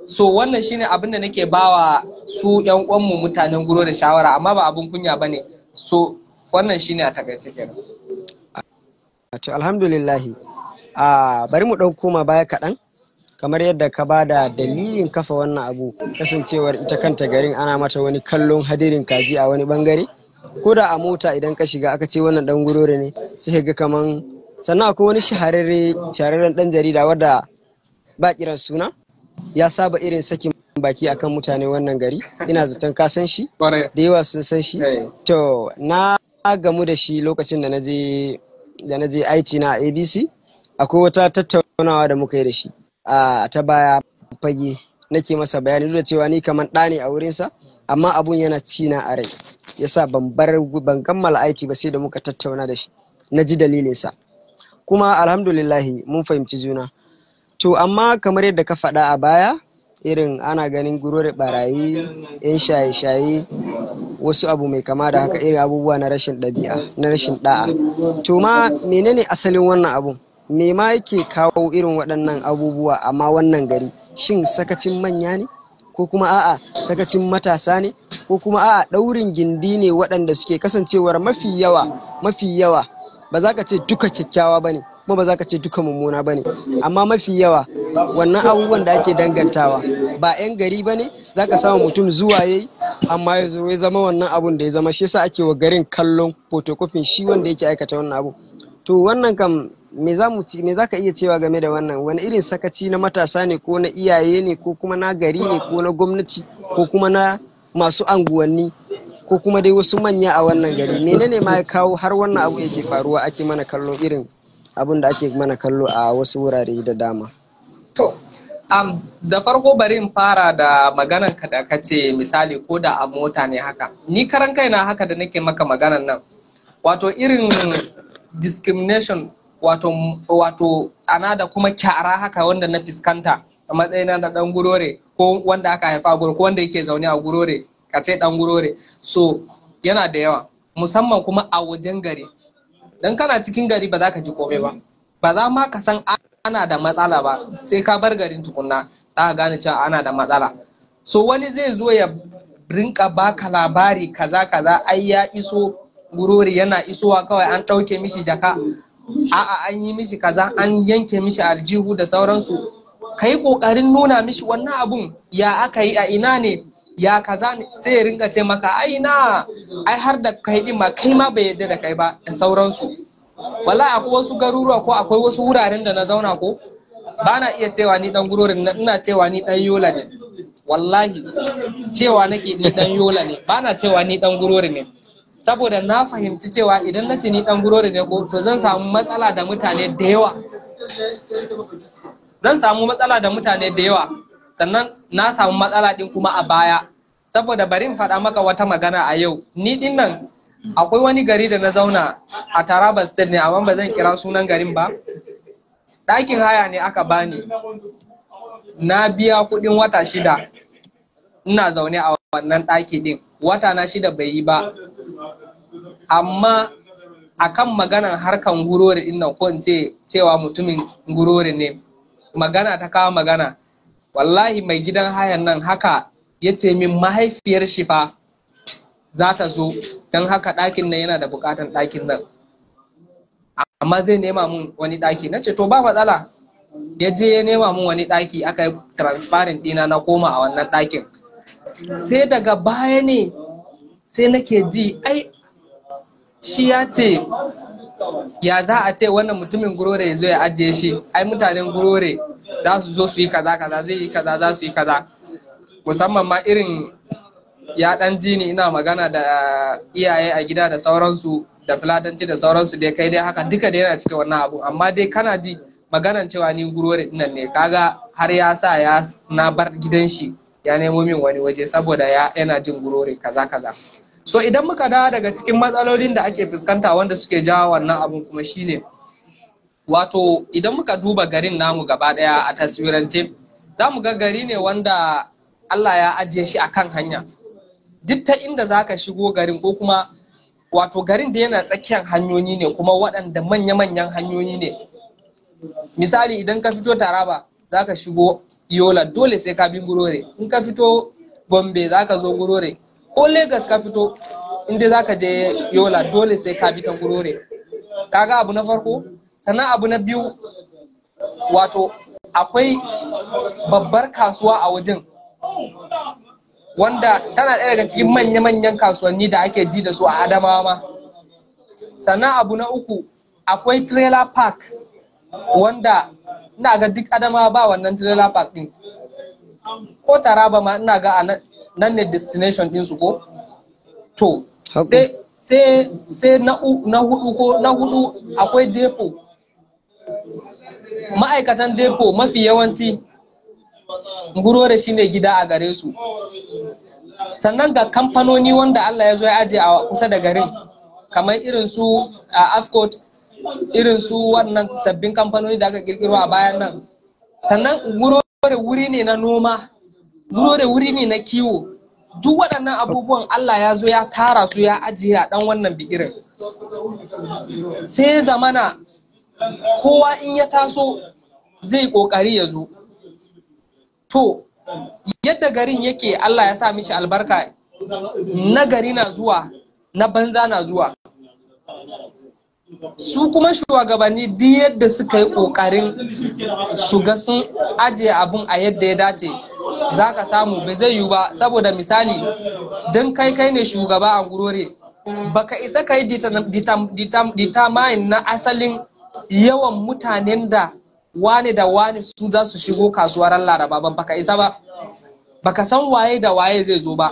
So wannan shine abin da nake bawa su yan uwanmu mutanen guro da shawara, amma ba abin kunya bane. So wannan shine a takaice kenan. To alhamdulillahi, bari mu ɗan koma baya kaɗan, kamar yadda ka ba da dalilin kafa wannan abu, kasancewar ita kanta garin ana mata wani kallon hadirin kaji a wani bangare, ko da a mota idan ka shiga aka ce wannan ɗan gurore ne sai ga kaman. Sannan akwai wani shahararren ɗan jarida wadda ba kiran suna, ya saba irin sakin baki akan mutane wannan gari, ina zaton ka san shi, da yawa sun san shi. To na gamu da shi lokacin da na je aiki na ABC, akwai wata tattaunawa da muka yi da shi a ta baya fage, nake masa bayani duk da cewa ni kamar ɗa ne a wurinsa, amma abun yana cina a rai, yasa ban kammala aiki ba sai da muka tattauna da shi, na ji dalilinsa, kuma alhamdulillahi mun fahimci juna. To amma kamar yadda ka faɗa a baya, irin ana ganin gurore barayi, 'yan shaye-shaye, wasu abu mai kama da haka, irin abubuwa na rashin ɗabi'a, na rashin ɗa'a. To ma menene asalin wannan abun? Me ma yake kawo irin waɗannan abubuwa amma wannan gari? Shin sakacin manya ne? Ko kuma a'a sakacin matasa ne? Ko kuma a'a ɗaurin gindi ne waɗanda suke kasancewar mafi yawa ba za ka ce duka kyakkyawa ba ne, kuma ba za ka ce duka mummuna ba ne, amma mafi yawa wannan abubuwan da ake dangantawa ba 'yan gari ba ne, za ka samu mutum zuwa yayi amma ya zo ya zama wannan abun da ya zama, shi yasa ake wa garin kallon photocopy shi wanda yake aikata wannan abu. To wannan kam me za ka iya cewa game da wannan? Wani irin sakaci na matasa ne, ko na iyaye ne, ko kuma na gari ne, ko na gwamnati, ko kuma na masu anguwanni, ko kuma dai wasu manya a wannan gari? Menene ma ya kawo har wannan abu yake faruwa, ake mana kallo irin abun da ake mana kallo a wasu wurare da dama? To, da farko bari in fara da maganan ka da kace misali ko da a mota ne haka. Ni karan kaina haka da nake maka maganan nan. Wato irin discrimination, wato tsana da kuma kyara haka wanda na fuskanta a matsayina da dan gurore, ko wanda aka haifa a gurore, ko wanda yake zaune a gurore, ka ce dan gurore. So yana da yawa, musamman kuma a wajen gari. Dan kana cikin gari ba za ka ji komai ba. Ba za ma ka san ana da matsala ba, sai ka bar garin tukunna za ka gane cewa ana da matsala. So wani zai zo ya rinka baka labari kaza ai ya iso gurori, yana isowa kawai an ɗauke mishi jaka, a'a an yi mishi kaza, an yanke mishi aljihu da sauransu. Ka yi ƙoƙarin nuna mishi wannan abun ya aka yi, a ina ne, ya kaza ne, sai ya rinka ce maka ai har da kai din ma kai ma bai yarda da kai ba da sauransu. Wallahi akwai wasu garuruwa ko akwai wasu wuraren da na zauna ko ba na iya cewa ni dan gurorin, ina cewa ni dan yola ne. Wallahi cewa nake ni dan yola ne, ba na cewa ni dan gurori ne, saboda na fahimci cewa idan na ce ni dan gurori ne ko to zan samu matsala da mutane da yawa, sannan na samu matsala din kuma a baya. Saboda bari in faɗa maka wata magana a yau, ni din nan akwai wani gari da na zauna a Taraba State ne, amma ba zan kira sunan garin ba. Ɗakin haya ne aka bani, na biya kuɗin wata 6 ina zaune a wannan ɗaki din, wata na 6 bai yi ba. Amma akan maganan harkan gurore din nan, ko in ce cewa mutumin gurore ne, magana ta kawo magana, wallahi mai gidan hayan nan haka ya ce min mahaifiyar shi fa za ta zo, don haka ɗakin nan yana da buƙatar ɗakin nan, amma zai nema mun wani ɗaki. Na ce to ba matsala. Ya je ya nema mun wani ɗaki, aka yi transparent ɗina, na koma a wannan ɗakin. Sai daga baya ne sai nake ji ai shi ya ce ya za a ce wannan mutumin gurore ya zo ya ajiye shi, ai mutanen gurore za su zo su yi kaza zai yi kaza, za su yi kaza. Musamman ma irin ya dan ji ni ina magana da iyaye a gida da sauransu, da filatanci da sauransu, dai kai dai haka duka dai yana cikin wannan abu. Amma dai kana ji maganan cewa ni gurore dinnan ne, kaga har ya sa na bar gidan shi ya nemo min wani waje saboda yana jin gurore kaza kaza. So idan muka dawo daga cikin matsalolin da ake fuskanta wanda suke jawo wannan abun kuma shine wato idan muka duba garin namu gaba daya a taswirance za mu ga gari ne wanda Allah ya ajiye shi akan hanya. Duk ta inda za ka shigo garin ko kuma wato garin da yana tsakiyar hanyoyi ne kuma waɗanda manya-manyan hanyoyi ne. Misali idan ka fito Taraba za ka shigo Yola dole sai ka bi Gurore. In ka fito Gombe za ka zo Gurore. Ko Lagos ka fito inda za ka je Yola dole sai ka bi ta Gurore. Kaga abu na farko? Sannan abu na biyu wato akwai babbar kasuwa a wajen wanda tana ɗaya daga cikin manya-manyan kasuwanni da ake ji da su a Adamawa ma. Sannan abu na uku akwai trailer park wanda ina ga duk Adamawa ba wannan trailer park din. Ko Taraba ma ina ga nan ne destination din su ko? To, sai na hudu akwai depo. Ma'aikatan depo mafi yawanci Gurore shine gida a gare su. Sannan ga kamfanoni wanda Allah ya zo ya aje a kusa da garin kamar irin su Ascot, irin su wannan sabbin kamfanoni da aka kirkiro a bayan nan. Sannan Gurore wuri ne na noma, Gurore wuri ne na kiwo. Duk waɗannan abubuwan Allah ya zo ya tara su ya ajiye a ɗan wannan bigiren. Sai zamana kowa in ya taso zai ƙoƙari ya zo. To, yadda garin yake Allah ya sa mishi albarka, na gari na zuwa, na banza na zuwa. Su kuma shugabanni duk yadda suka yi ƙoƙarin su ga sun ajiye abun a yadda ya dace, za ka samu bai zai yiwu ba. Saboda misali, don kai ne shugaba a Gurore, baka isa ka yi determine na asalin yawan mutanen da wane da wane su za su shigo kasuwar Laraba ba, baka isa ba, baka san waye da waye zai zo ba.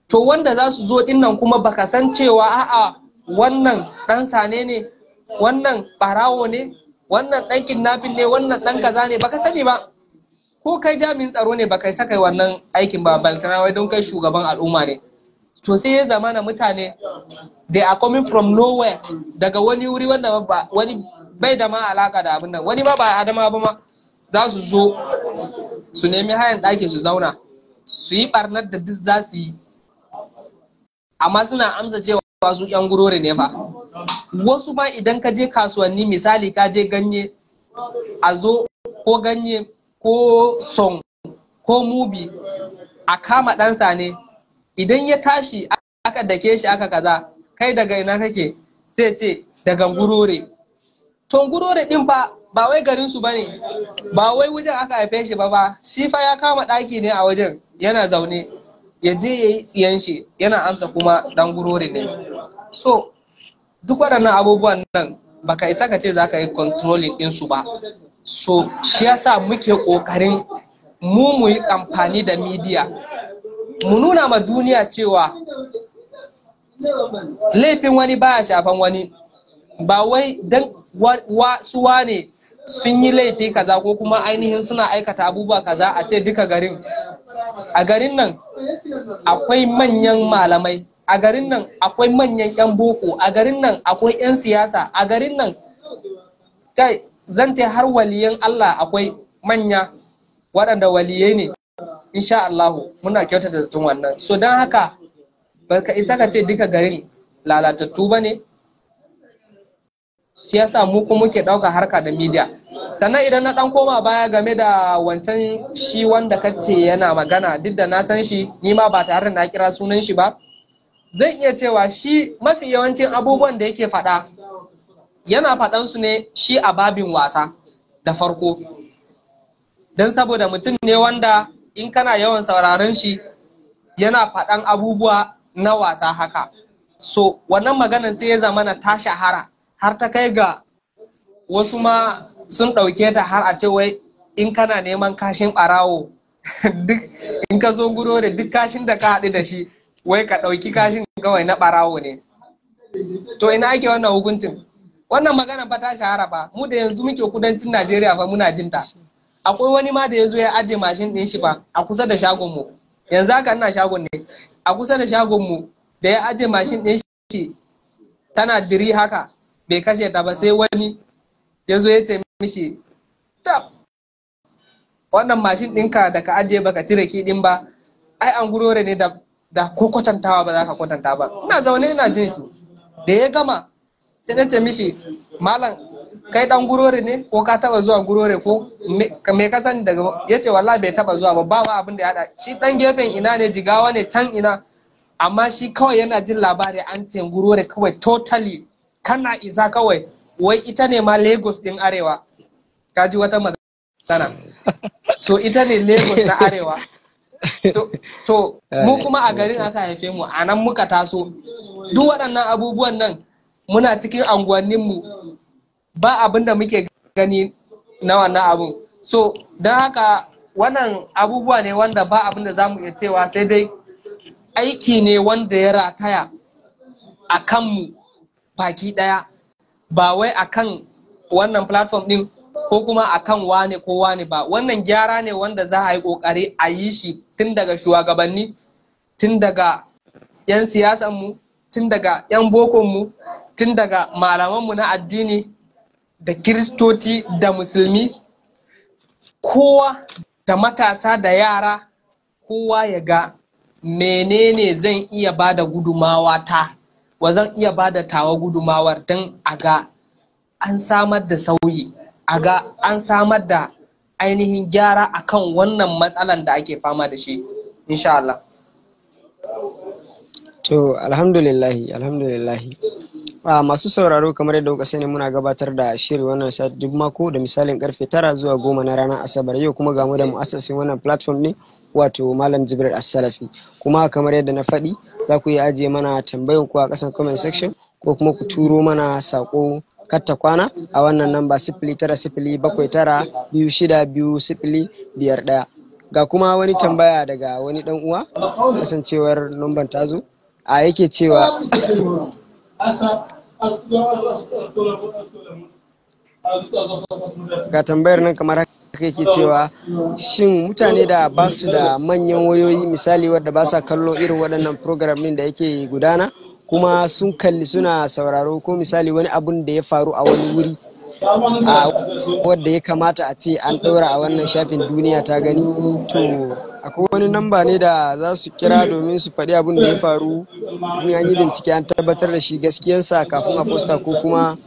To wanda za su zo dinnan kuma baka san cewa a'a wannan dan sane ne, wannan barawo ne, wannan dan kidnapping ne, wannan dan kaza ne, baka sani ba. Ko kai jami'in tsaro ne baka isa kai wannan aikin ba, balantana wai don kai shugaban al'umma ne. To sai ya zama na mutane they are coming from nowhere, daga wani wuri wanda ba wani bai da ma alaka da abin nan, wani ma ba Adama ba ma za su zo su nemi hayan ɗaki su zauna su yi ɓarnar da duk za su yi, amma suna amsa cewa su ƴan Gurore ne ba. Wasu ma idan ka je kasuwanni, misali ka je ganye a zo ko ganye ko son ko mubi a kama ɗansa ne, idan ya tashi aka dake shi aka kaza, kai daga ina kake sai ce daga Gurore. To Gurore din fa ba wai garin su bane, ba wai wajen aka haife shi ba, shi fa ya kama ɗaki ne a wajen yana zaune, ya je ya yi tsiyan shi yana amsa kuma dan Gurore ne. So duk waɗannan abubuwan nan baka isa ka ce za ka yi controlling din su ba. So shi yasa muke ƙoƙarin mu yi amfani da media mu nuna ma duniya cewa laifin wani baya shafan wani, ba wai dan su wane sun yi laifi kaza ko kuma ainihin suna aikata abubuwa kaza a ce duka garin. A garin nan akwai manyan malamai, a garin nan akwai manyan 'yan boko, a garin nan akwai 'yan siyasa, a garin nan kai zan ce har waliyan Allah akwai manya waɗanda waliyai ne. Insha Allahu muna kyautata zaton wannan. So don haka baka isa ka ce duka garin lalatattu ba ne. Shi yasa mu kuma muke ɗauka harka da media. Sannan idan na ɗan koma baya game da wancan shi wanda kace yana magana, duk da na san shi ni ma ba tare da na kira sunan shi ba, zan iya cewa shi mafi yawancin abubuwan da yake faɗa yana faɗan su ne shi a babin wasa da farko. Don saboda mutum ne wanda in kana yawan sauraron shi yana faɗan abubuwa na wasa haka. So wannan maganar sai ya zama na ta shahara har ta kai ga wasu ma sun ɗauke ta har a ce wai in kana neman kashin ɓarawo duk in ka zo Gurore duk kashin da ka haɗu da shi wai ka ɗauki kashin kawai na ɓarawo ne. To ina ake wannan hukuncin? Wannan magana ba ta shahara ba, mu da yanzu muke kudancin Najeriya fa muna jinta. akwai wani ma da ya zo ya aje mashin ɗin shi ba a kusa da shagon mu, yanzu haka ina shagon ne, a kusa da shagon mu da ya aje mashin ɗin shi tana diri haka bai kashe ta ba, sai wani ya zo ya ce mishi tab wannan mashin ɗinka da ka aje baka cire kiɗin ba, ai an gurore ne da ko kwatantawa ba za ka kwatanta ba. Ina zaune ina jin shi, da ya gama sai na ce mishi malam kai dan gurore ne ko ka taba zuwa gurore ko me ka sani daga, ya ce wallahi bai taba zuwa ba ma abin da ya hada shi, dan gefen ina ne, Jigawa ne can ina, amma shi kawai yana jin labari an ce gurore kawai totally kana isa kawai wai ita ne ma Lagos din arewa, ka ji wata magana, so ita ne Lagos na arewa. To mu kuma a garin aka haife mu, a nan muka taso, duk waɗannan abubuwan nan muna cikin anguwanninmu ba abin da muke gani na wannan abun. So don haka wannan abubuwa ne wanda ba abin da za mu iya cewa sai dai aiki ne wanda ya rataya a kanmu baki ɗaya, ba wai a kan wannan platform ɗin ko kuma a kan wane ko wane ba. Wannan gyara ne wanda za a yi ƙoƙari a yi shi tun daga shugabanni, tun daga 'yan siyasanmu, tun daga 'yan bokonmu, tun daga malamanmu na addini da kiristoci da musulmi, kowa da matasa da yara, kowa ya ga menene zan iya ba da gudumawa ta, wa zan iya ba da tawa gudumawar don a ga an samar da sauyi, a ga an samar da ainihin gyara akan wannan matsalan da ake fama da shi, insha Allah. To alhamdulillahi. Masu sauraro, kamar yadda kuka sani muna gabatar da shiri wannan sati duk mako da misalin karfe 9 zuwa 10 na ranar Asabar. Yau kuma ga mu da mu'assasin wannan platform ne, wato Malam Jibril As-Salafi. Kuma kamar yadda na faɗi, za ku iya ajiye mana tambayan ku a ƙasan comment section ko kuma ku turo mana sako katta kwana a wannan namba 0907926251. Ga kuma wani tambaya daga wani dan uwa, kasancewar numban ta zo, a yake cewa ga tambayar nan kamar haka, yake cewa shin mutane da ba su da manyan wayoyi, misali wadda ba sa kallo irin waɗannan program ɗin da yake gudana, kuma sun kalli suna sauraro, ko misali wani abun da ya faru a wani wuri a wadda ya kamata a ce an ɗora a wannan shafin duniya ta gani, to akwai wani namba ne da za su kira domin su faɗi abin da ya faru, in an yi bincike an tabbatar da shi gaskiyarsa kafin a posta, ko kuma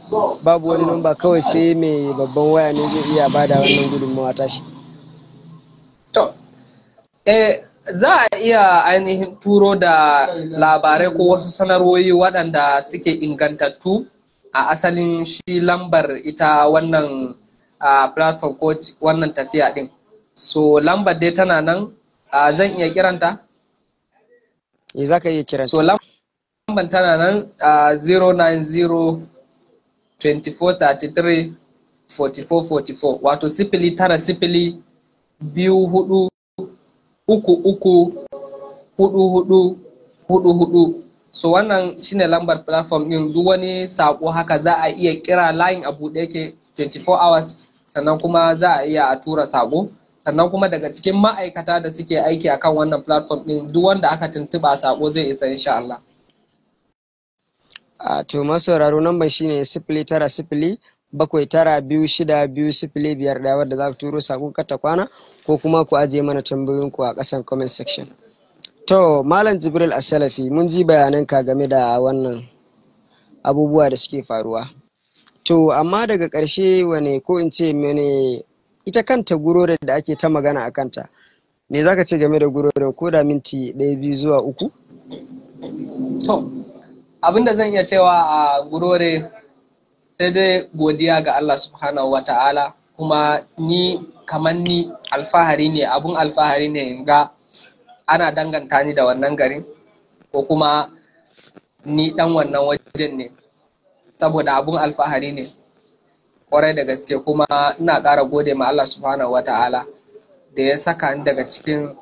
babu wani namba, kawai sai mai babban waya ne zai iya bada wannan gudunmawa tashi? To, za a iya ainihin turo da labarai ko wasu sanarwoyi waɗanda suke ingantattu a asalin shi lambar ita wannan platform ko wannan tafiya ɗin. So lambar dai tana nan, zan iya kiranta? Za ka iya kiranta. So lambar tana nan 090-2433-4444, wato 090-23-33-4444. So wannan shine lambar platform din. Duk wani sako haka za a iya kira, line a buɗe yake 24 hours, sannan kuma za a iya a tura sako, sannan kuma daga cikin ma'aikata da suke aiki akan wannan platform din, duk wanda aka tuntuba sako zai isa insha Allah. To masu sauraro, namban shine 0907926205, wadda za ku turo sako kata kwana ko kuma ku ajiye mana tambayoyinku a ƙasan comment section. To Malam Jibril As-Salafi, mun ji bayananka game da wannan abubuwa da suke faruwa. To amma daga ƙarshe wane, ko in ce mene, ita kanta gurore da ake ta magana a kanta, me za ka ce game da gurore, ko da minti 1-2 zuwa 3? To, abinda zan iya cewa a gurore sai dai godiya ga Allah subhanahu wa ta'ala, kuma ni kamar ni alfahari ne, abun alfahari ne in ga ana danganta ni da wannan garin, ko kuma ni dan wannan wajen ne, saboda abun alfahari ne kwarai da gaske. Kuma ina ƙara gode ma Allah subhanahu wa ta'ala da ya saka ni daga cikin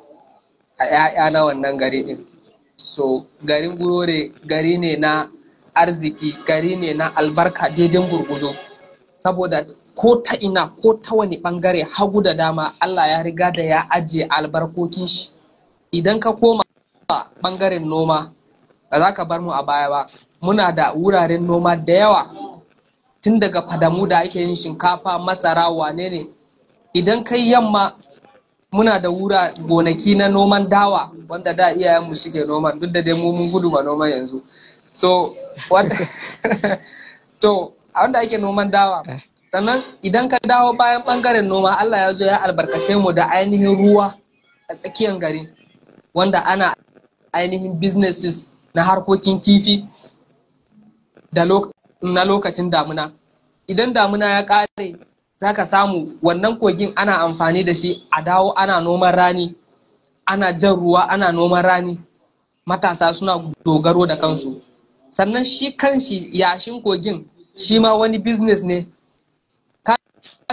‘ya'ya na wannan gari din. So garin gurore gari ne na arziki, gari ne na albarka daidai gurgudu, saboda ko ta ina ko ta wani bangare hagu da dama Allah ya riga da ya ajiye albarkokin shi. Idan ka koma bangaren noma ba za ka bar mu a baya ba, muna da wuraren noma da yawa, tun daga fadamu da ake yin shinkafa, masara, wane ne. Idan kai yamma muna da gonaki na noman dawa wanda da iyayenmu suke noman, duk da dai mu mun gudu ba noman yanzu. So wanda to a wanda ake noman dawa. Sannan idan ka dawo bayan bangaren noma, Allah ya zo ya albarkace mu da ainihin ruwa a tsakiyar gari, wanda ana ainihin businesses na harkokin kifi da na lokacin damuna. Idan damuna ya kare, za ka samu wannan kogin ana amfani da shi a dawo ana noman rani, ana jan ruwa ana noman rani, matasa suna dogaro da kansu. Sannan shi kanshi yashin kogin shi ma wani business ne, ka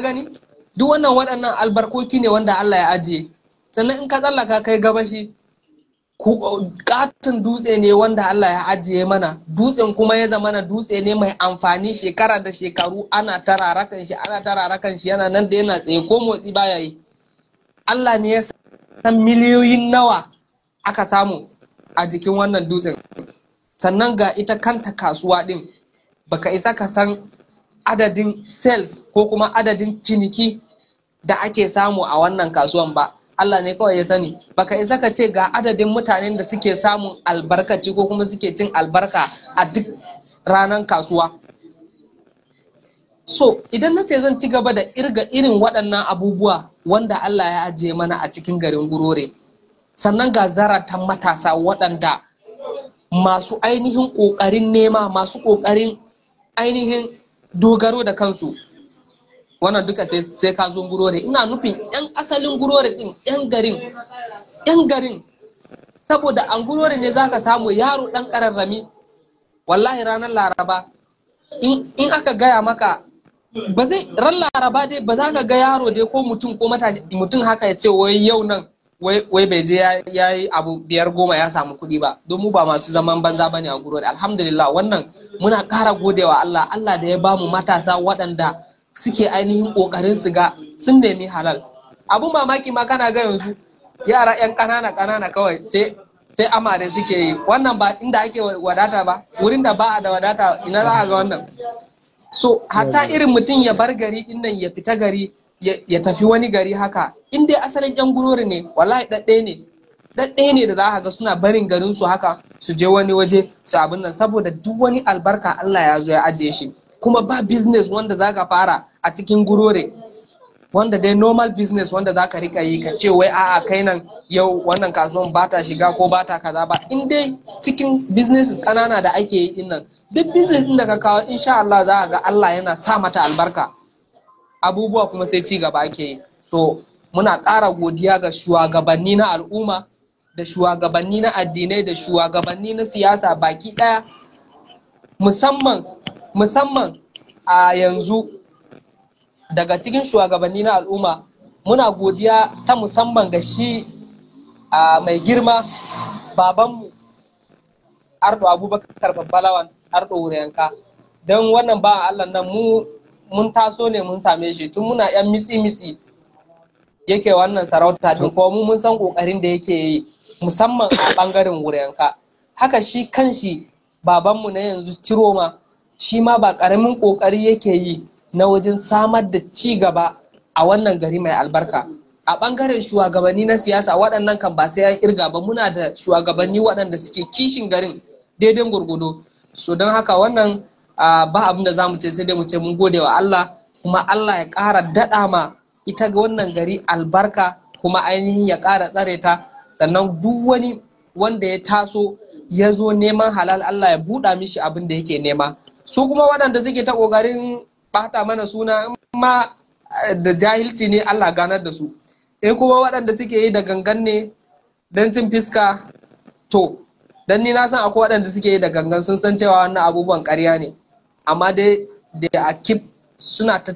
gani duk waɗannan albarkoki ne wanda Allah ya ajiye. Sannan in ka tsallaka kai gabashi, katon dutse ne wanda Allah ya ajiye mana, dutsen kuma ya zama na dutse ne mai amfani shekara da shekaru, ana tararakan shi yana nan da yana tsaye ko motsi baya yi. Allah ne ya san miliyoyin nawa aka samu a jikin wannan dutsen. Sannan ga ita kanta kasuwa din, baka isa ka san adadin sales ko kuma adadin ciniki da ake samu a wannan kasuwan ba, Allah ne kawai ya sani. Baka isa ka ce ga adadin mutanen da suke samun albarkaci ko kuma suke cin albarka a duk ranar kasuwa. So idan na ce zan ci gaba da irga irin waɗannan abubuwa wanda Allah ya ajiye mana a cikin garin Gurore, sannan ga zaratan matasa waɗanda masu ainihin ƙoƙarin nema, masu ƙoƙarin ainihin dogaro da kansu, wannan duka sai ka zo Gurore. Ina nufin 'yan asalin Gurore din, 'yan garin, saboda an Gurore ne zaka samu yaro ɗan ƙararrami, wallahi ranar Laraba in aka gaya maka, ba zai ran Laraba dai ba za ka ga yaro dai ko mutum ko matashi mutum haka ya ce wai yau nan wai bai je ya yi abu 5-10 ya samu kuɗi ba, don mu ba masu zaman banza bane a Gurore. Alhamdulillah, wannan muna ƙara godewa Allah da ya bamu matasa waɗanda suke ainihin ƙoƙarin su ga sun nemi halal. Abun mamaki ma kana ga yanzu yara 'yan ƙanana kawai sai amare suke yi. Wannan ba inda ake wadata ba, wurin da ba a da wadata ina za a ga wannan. So hatta irin mutum ya bar gari din nan ya fita gari ya tafi wani gari haka, in dai asalin 'yan Gurore ne, wallahi ɗaɗɗe ne da za ka ga suna barin garin su haka su je wani waje su abin nan, saboda duk wani albarka Allah ya zo ya ajiye shi. Kuma ba business wanda za ka fara a cikin Gurore wanda dai normal business wanda za ka rika yi ka ce wai a'a kai nan yau wannan kasuwan ba ta shiga ko ba ta kaza ba. In dai cikin business kanana da ake yi din nan, duk business din da ka kawo insha Allah za ga Allah yana sa mata albarka, abubuwa kuma sai ci gaba ake yi. So muna ƙara godiya ga shugabanni na al'umma da shugabanni na addinai da shugabanni na siyasa baki ɗaya, musamman a yanzu daga cikin shugabanni na al'umma muna godiya ta musamman ga shi a mai girma babanmu Ardo Abubakar Babbalawan Ardo Wuriyanka. Don wannan ba Allah nan mun taso ne mun same shi tun muna yan mitsi yake wannan sarauta din, kuma mun san kokarin da yake yi musamman a bangaren Wuriyanka. Haka shi kanshi babanmu na yanzu Ciroma, shi ma ba karamin kokari yake yi na wajen samar da ci gaba a wannan gari mai albarka. A bangaren shugabanni na siyasa waɗannan kan ba sai an irga ba, muna da shugabanni waɗanda suke kishin garin daidai gurgudu. So don haka wannan ba abin da za mu ce sai dai mu ce mun gode wa Allah, kuma Allah ya ƙara daɗa ma ita ga wannan gari albarka, kuma ainihin ya ƙara tsare ta. Sannan duk wani wanda ya taso ya zo neman halal, Allah ya buɗa mishi abin da yake nema. Su kuma waɗanda suke ta ƙoƙarin ɓata mana suna ma da jahilci ne, Allah ganar da su. Kuma waɗanda suke yi da gangan ne don cin fiska, to dan ni na san akwai waɗanda suke yi da gangan, sun san cewa wannan abubuwan ƙarya ne, amma dai da a keep suna ta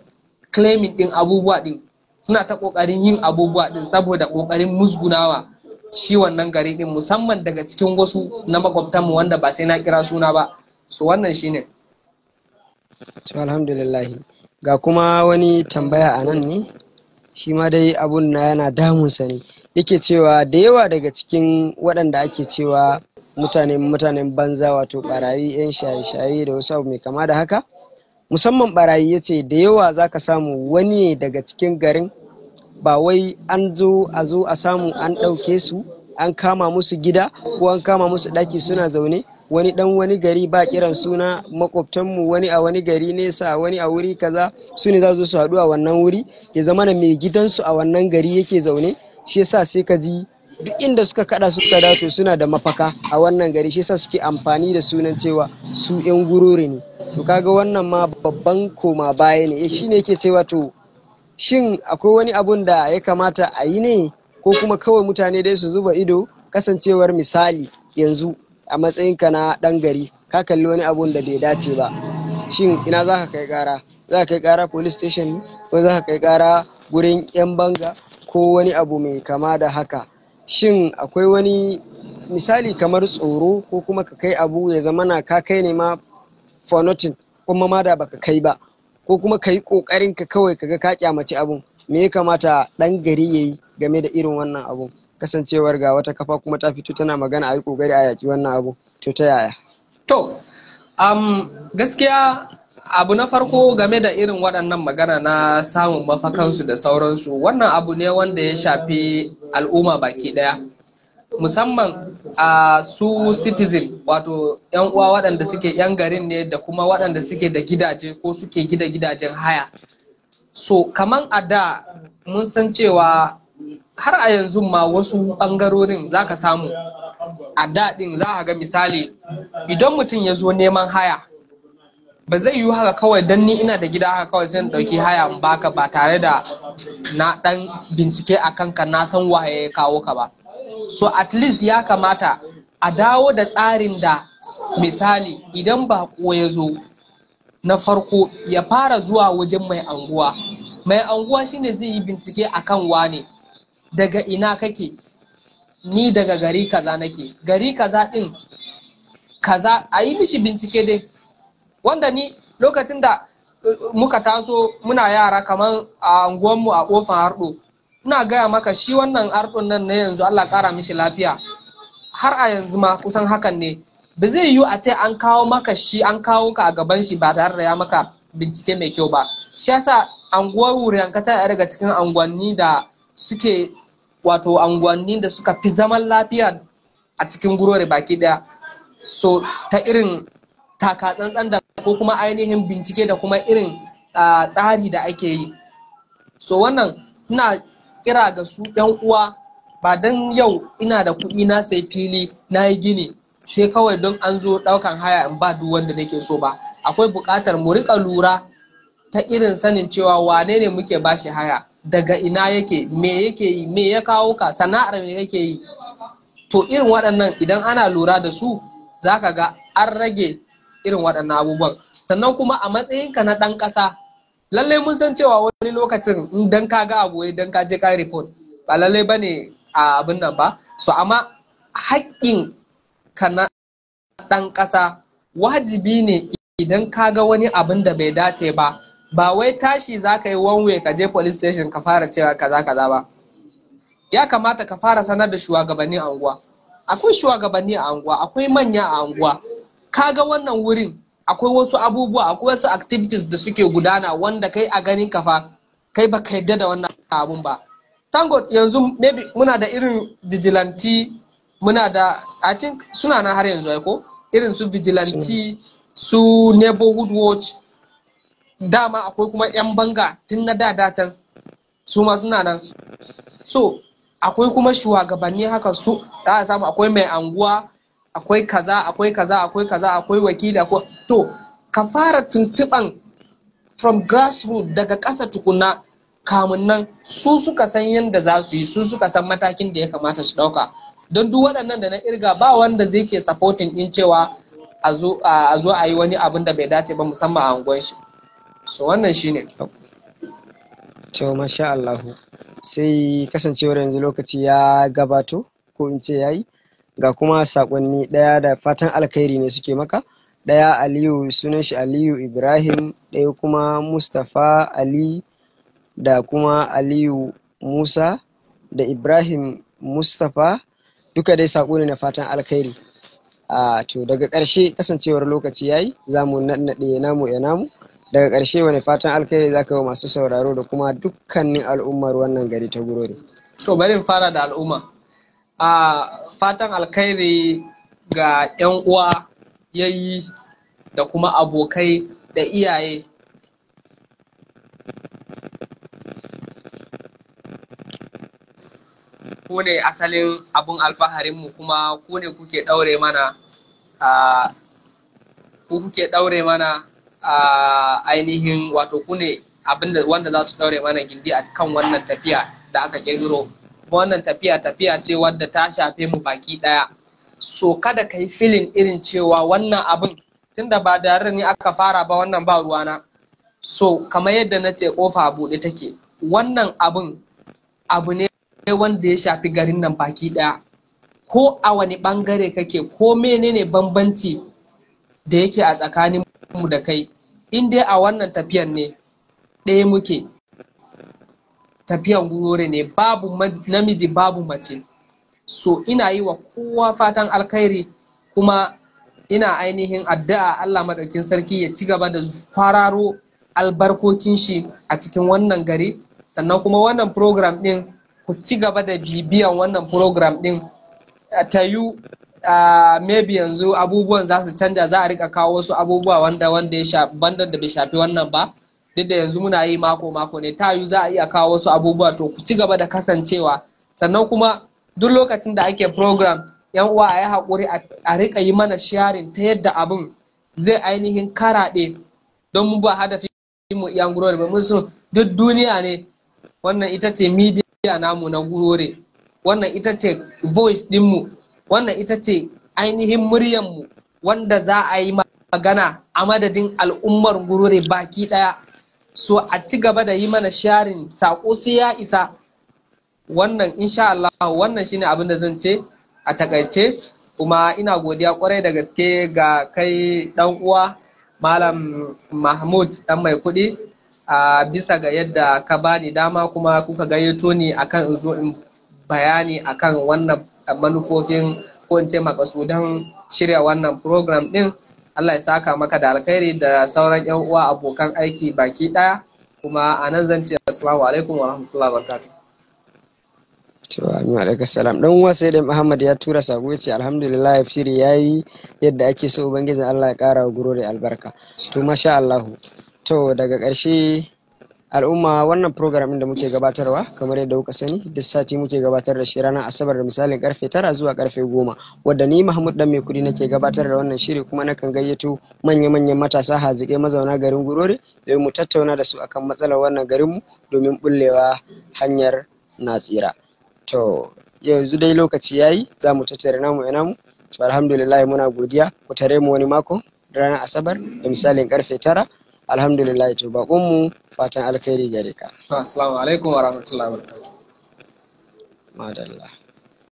claiming ɗin abubuwa ɗin, suna ta ƙoƙarin yin abubuwa ɗin saboda ƙoƙarin musgunawa shi wannan gari ɗin, musamman daga cikin wasu na makwabtanmu wanda ba sai na kira suna ba. So wannan shine. So alhamdulillah Ga kuma wani tambaya a nan ne, shi ma dai abun na yana damunsa ne. Yake cewa da yawa daga cikin waɗanda ake cewa mutanen banza, wato barayi, 'yan shaye-shaye da wasu abu mai kama da haka, musamman barayi, ya ce da yawa za ka samu wani ne daga cikin garin, ba wai an zo a samu an ɗauke su an kama musu gida ko an kama musu ɗaki suna zaune, wani ɗan wani gari ba kiran suna, makwabtanmu wani a wani gari nesa, wani a wuri kaza, su ne za su haɗu a wannan wuri, ya zama na mai gidansu a wannan gari yake zaune. Shi yasa sai ka ji duk inda suka kada suka dato suna da mafaka a wannan gari, shi yasa suke amfani da sunan cewa su 'yan gurore ne. To kaga wannan ma babban koma baya ne. Shi ne yake cewa to shin akwai wani abun da ya kamata a yi ne, ko kuma kawai mutane dai su zuba ido, kasancewar misali yanzu a matsayinka na ɗan gari ka kalli wani abun da bai dace ba, shin ina za ka kai ƙara? Za ka kai ƙara police station ne, ko za ka kai ƙara gurin 'yan banga ko wani abu mai kama da haka? Shin akwai wani misali kamar tsoro, ko kuma ka kai abu ya zama na ka kai ne ma for nothing, kuma ma da baka kai ba, ko kuma ka yi ƙoƙarin ka kawai kaga ka kyamaci abun? Me ya kamata ɗan gari ya yi game da irin wannan abun, kasancewar ga wata kafa kuma ta fito tana magana a yi ƙoƙari a yaƙi wannan abu? To ta yaya? To, gaskiya abu na farko game da irin waɗannan magana na samun mafakansu da sauransu, wannan abu ne wanda ya shafi al'umma baki ɗaya, musamman a su citizen, wato 'yan uwa waɗanda suke 'yan garin ne, da kuma waɗanda suke da gidaje ko suke gidajen haya. So kaman a da mun san cewa har a yanzu ma wasu ɓangarorin za ka samu a daɗin za a ga misali, idan mutum ya zo neman haya, ba zai yi haka kawai don ni ina da gida haka kawai sai ɗauki haya in baka ba tare da na ɗan bincike a kanka, na san waye ya kawo ka ba. So at least ya kamata a dawo da tsarin da misali idan baƙo ya zo, na farko ya fara zuwa wajen mai anguwa. Mai anguwa shine zai yi bincike akan wane, daga ina kake? Ni daga gari kaza nake, gari kaza din kaza, a yi mishi bincike dai. Wanda ni lokacin da muka taso muna yara, kamar a anguwanmu a kofar hardo, ina gaya maka shi wannan hardon nan na yanzu, Allah kara mishi lafiya, har a yanzu ma kusan hakan ne. Ba zai yiwu a ce an kawo maka shi, an kawo ka a gaban shi ba tare da ya maka bincike mai kyau ba. Shi yasa anguwar Wuriyanka ta daga cikin anguwanni da suke, wato anguwanni da suka fi zaman lafiya a cikin Gurore baki daya. So ta irin taka tsantsan da ko kuma ainihin bincike da kuma irin tsari da ake yi. So wannan ina kira ga su 'yan uwa, ba don yau ina da kuɗi na sai fili na yi gini sai kawai don an zo ɗaukan haya in ba duk wanda nake so ba. Akwai buƙatar mu riƙa lura ta irin sanin cewa wane ne muke bashi haya, daga ina yake, me yake yi, me ya kawo ka, sana'ar me yake yi. To irin waɗannan idan ana lura da su, za ka ga an rage irin waɗannan abubuwan. Sannan kuma a matsayinka na ɗan ƙasa, lallai mun san cewa wani lokacin idan ka ga abu, idan ka je ka report, ba lallai ba ne a abin nan ba. So amma haƙƙin ka na ɗan ƙasa, wajibi ne idan ka ga wani abin da bai dace ba, ba wai tashi za ka yi one way ka je police station ka fara cewa kaza kaza ba. Ya kamata ka fara sanar da shugabannin anguwa. Akwai shugabanni a anguwa, akwai manya a anguwa. Ka ga wannan wurin akwai wasu abubuwa, akwai wasu activities da suke gudana wanda kai a ganin ka fa kai ba ka yadda da wannan abun ba. Tango yanzu maybe muna da irin vigilante, muna da, I think suna na har yanzu ai ko, irin su vigilante, su neighborhood watch, dama akwai kuma 'yan banga tun na da can, su ma suna nan. So akwai kuma shugabanni haka, su za a samu akwai mai anguwa, akwai kaza akwai kaza akwai kaza, akwai wakili, akwai to ka fara tuntuban from grassroots, daga ƙasa tukuna, kamun nan su suka san yadda za su yi, su suka san matakin da ya kamata su ɗauka. Don duk waɗannan da na irga ba wanda zai ke supporting in cewa a zo a yi wani abin da bai dace ba, musamman a anguwan shi. So wannan shine. To masha Allah, sai kasancewar yanzu lokaci ya gabato, ko in ce yayi, ga kuma sakonni ɗaya da fatan alkhairi ne suke maka. ɗaya Aliyu sunan shi Aliyu Ibrahim, ɗaya kuma Mustapha Ali da kuma Aliyu Musa da Ibrahim Mustapha, duka dai saƙo ne na fatan alkhairi. To daga ƙarshe kasancewar lokaci yayi za mu naɗe namu ya namu. Daga ƙarshe wani fatan alkhairi za ka yi masu sauraro da kuma dukkanin al'ummar wannan gari ta Gurore? To bari in fara da al'umma. Fatan alkhairi ga 'yan uwa, yayi da kuma abokai da iyaye. Ku ne asalin abun alfaharinmu, kuma ku ne kuke ɗaure mana ainihin wato ku ne abinda wanda za su ɗaure mana gindi a kan wannan tafiya da aka ƙirƙiro. Wannan tafiya ce wadda ta shafe mu baki ɗaya. So kada ka yi filin irin cewa wannan abin tunda ba da ni aka fara ba, wannan ba ruwana. So kamar yadda na ce kofa a buɗe take, wannan abin abu ne wanda ya shafi garin nan baki ɗaya. Ko a wani ɓangare kake, ko menene bambanci da yake a tsakanin mu da kai, in dai a wannan tafiyan ne ɗaya muke. Tafiyan Gurore ne, babu namiji babu mace. So ina yi wa kowa fatan alkhairi, kuma ina ainihin addu'a Allah madaukin sarki ya ci gaba da kwararo albarkokin shi a cikin wannan gari. Sannan kuma wannan program din, ku ci gaba da bibiyan wannan program din. Ta yi maybe yanzu abubuwan za su canja, za a rika kawo wasu abubuwa wanda ya shafi banda da bai shafi wannan ba. Duk da yanzu muna yi mako ne, ta yi za a iya kawo wasu abubuwa. To ku ci gaba da kasancewa. Sannan kuma duk lokacin da ake program, yan uwa a yi haƙuri a rika yi mana sharing ta yadda abin zai ainihin karaɗe, don mu ba hadafin mu yan Gurore ba, mun so duk duniya ne. Wannan ita ce media namu na Gurore, wannan ita ce voice dinmu, wannan ita ce ainihin muryanmu wanda za a yi magana a madadin al'ummar Gurore baki ɗaya. So a ci gaba da yi mana sharing, saƙo sai ya isa. Wannan insha Allah wannan shine abin da zan ce a takaice. Kuma ina godiya kwarai da gaske ga kai dan uwa Malam Mahmud dan mai kuɗi, bisa ga yadda ka bani dama kuma kuka gayyato ni akan in zo in bayani akan wannan manufofin ko in ce makasudan shirya wannan program din. Allah ya saka maka da alkhairi da sauran yan uwa abokan aiki baki ɗaya. Kuma a nan zan ce assalamu alaikum wa rahmatullahi wa barakatuh. To amin alaikum salam. Dan uwa sai da Muhammad ya tura sako, yace alhamdulillah tafsiri yayi yadda ake so, ubangijin Allah ya kara wa Gurore albarka. To masha Allah. To daga ƙarshe al'umma, wannan program da muke gabatarwa kamar yadda kuka sani duk sati muke gabatar da shi ranar Asabar da misalin karfe 9 zuwa karfe 10, wadda ni Mahmud dan mai kudi nake gabatar da wannan shiri, kuma nakan gayyato manya-manyan matasa hazike mazauna garin Gurore domin mu tattauna da su akan matsalar wannan garinmu domin bullewa hanyar natsira. To yanzu dai lokaci yayi, za mu tattare namu ya namu. To alhamdulillah muna godiya, ku tare mu wani mako ranar Asabar da misalin karfe 9. Alhamdulillah. To bakon mu fatan alkhairi gare ka. Assalamu alaikum wa rahmatullahi wa barakatuh. Madalla.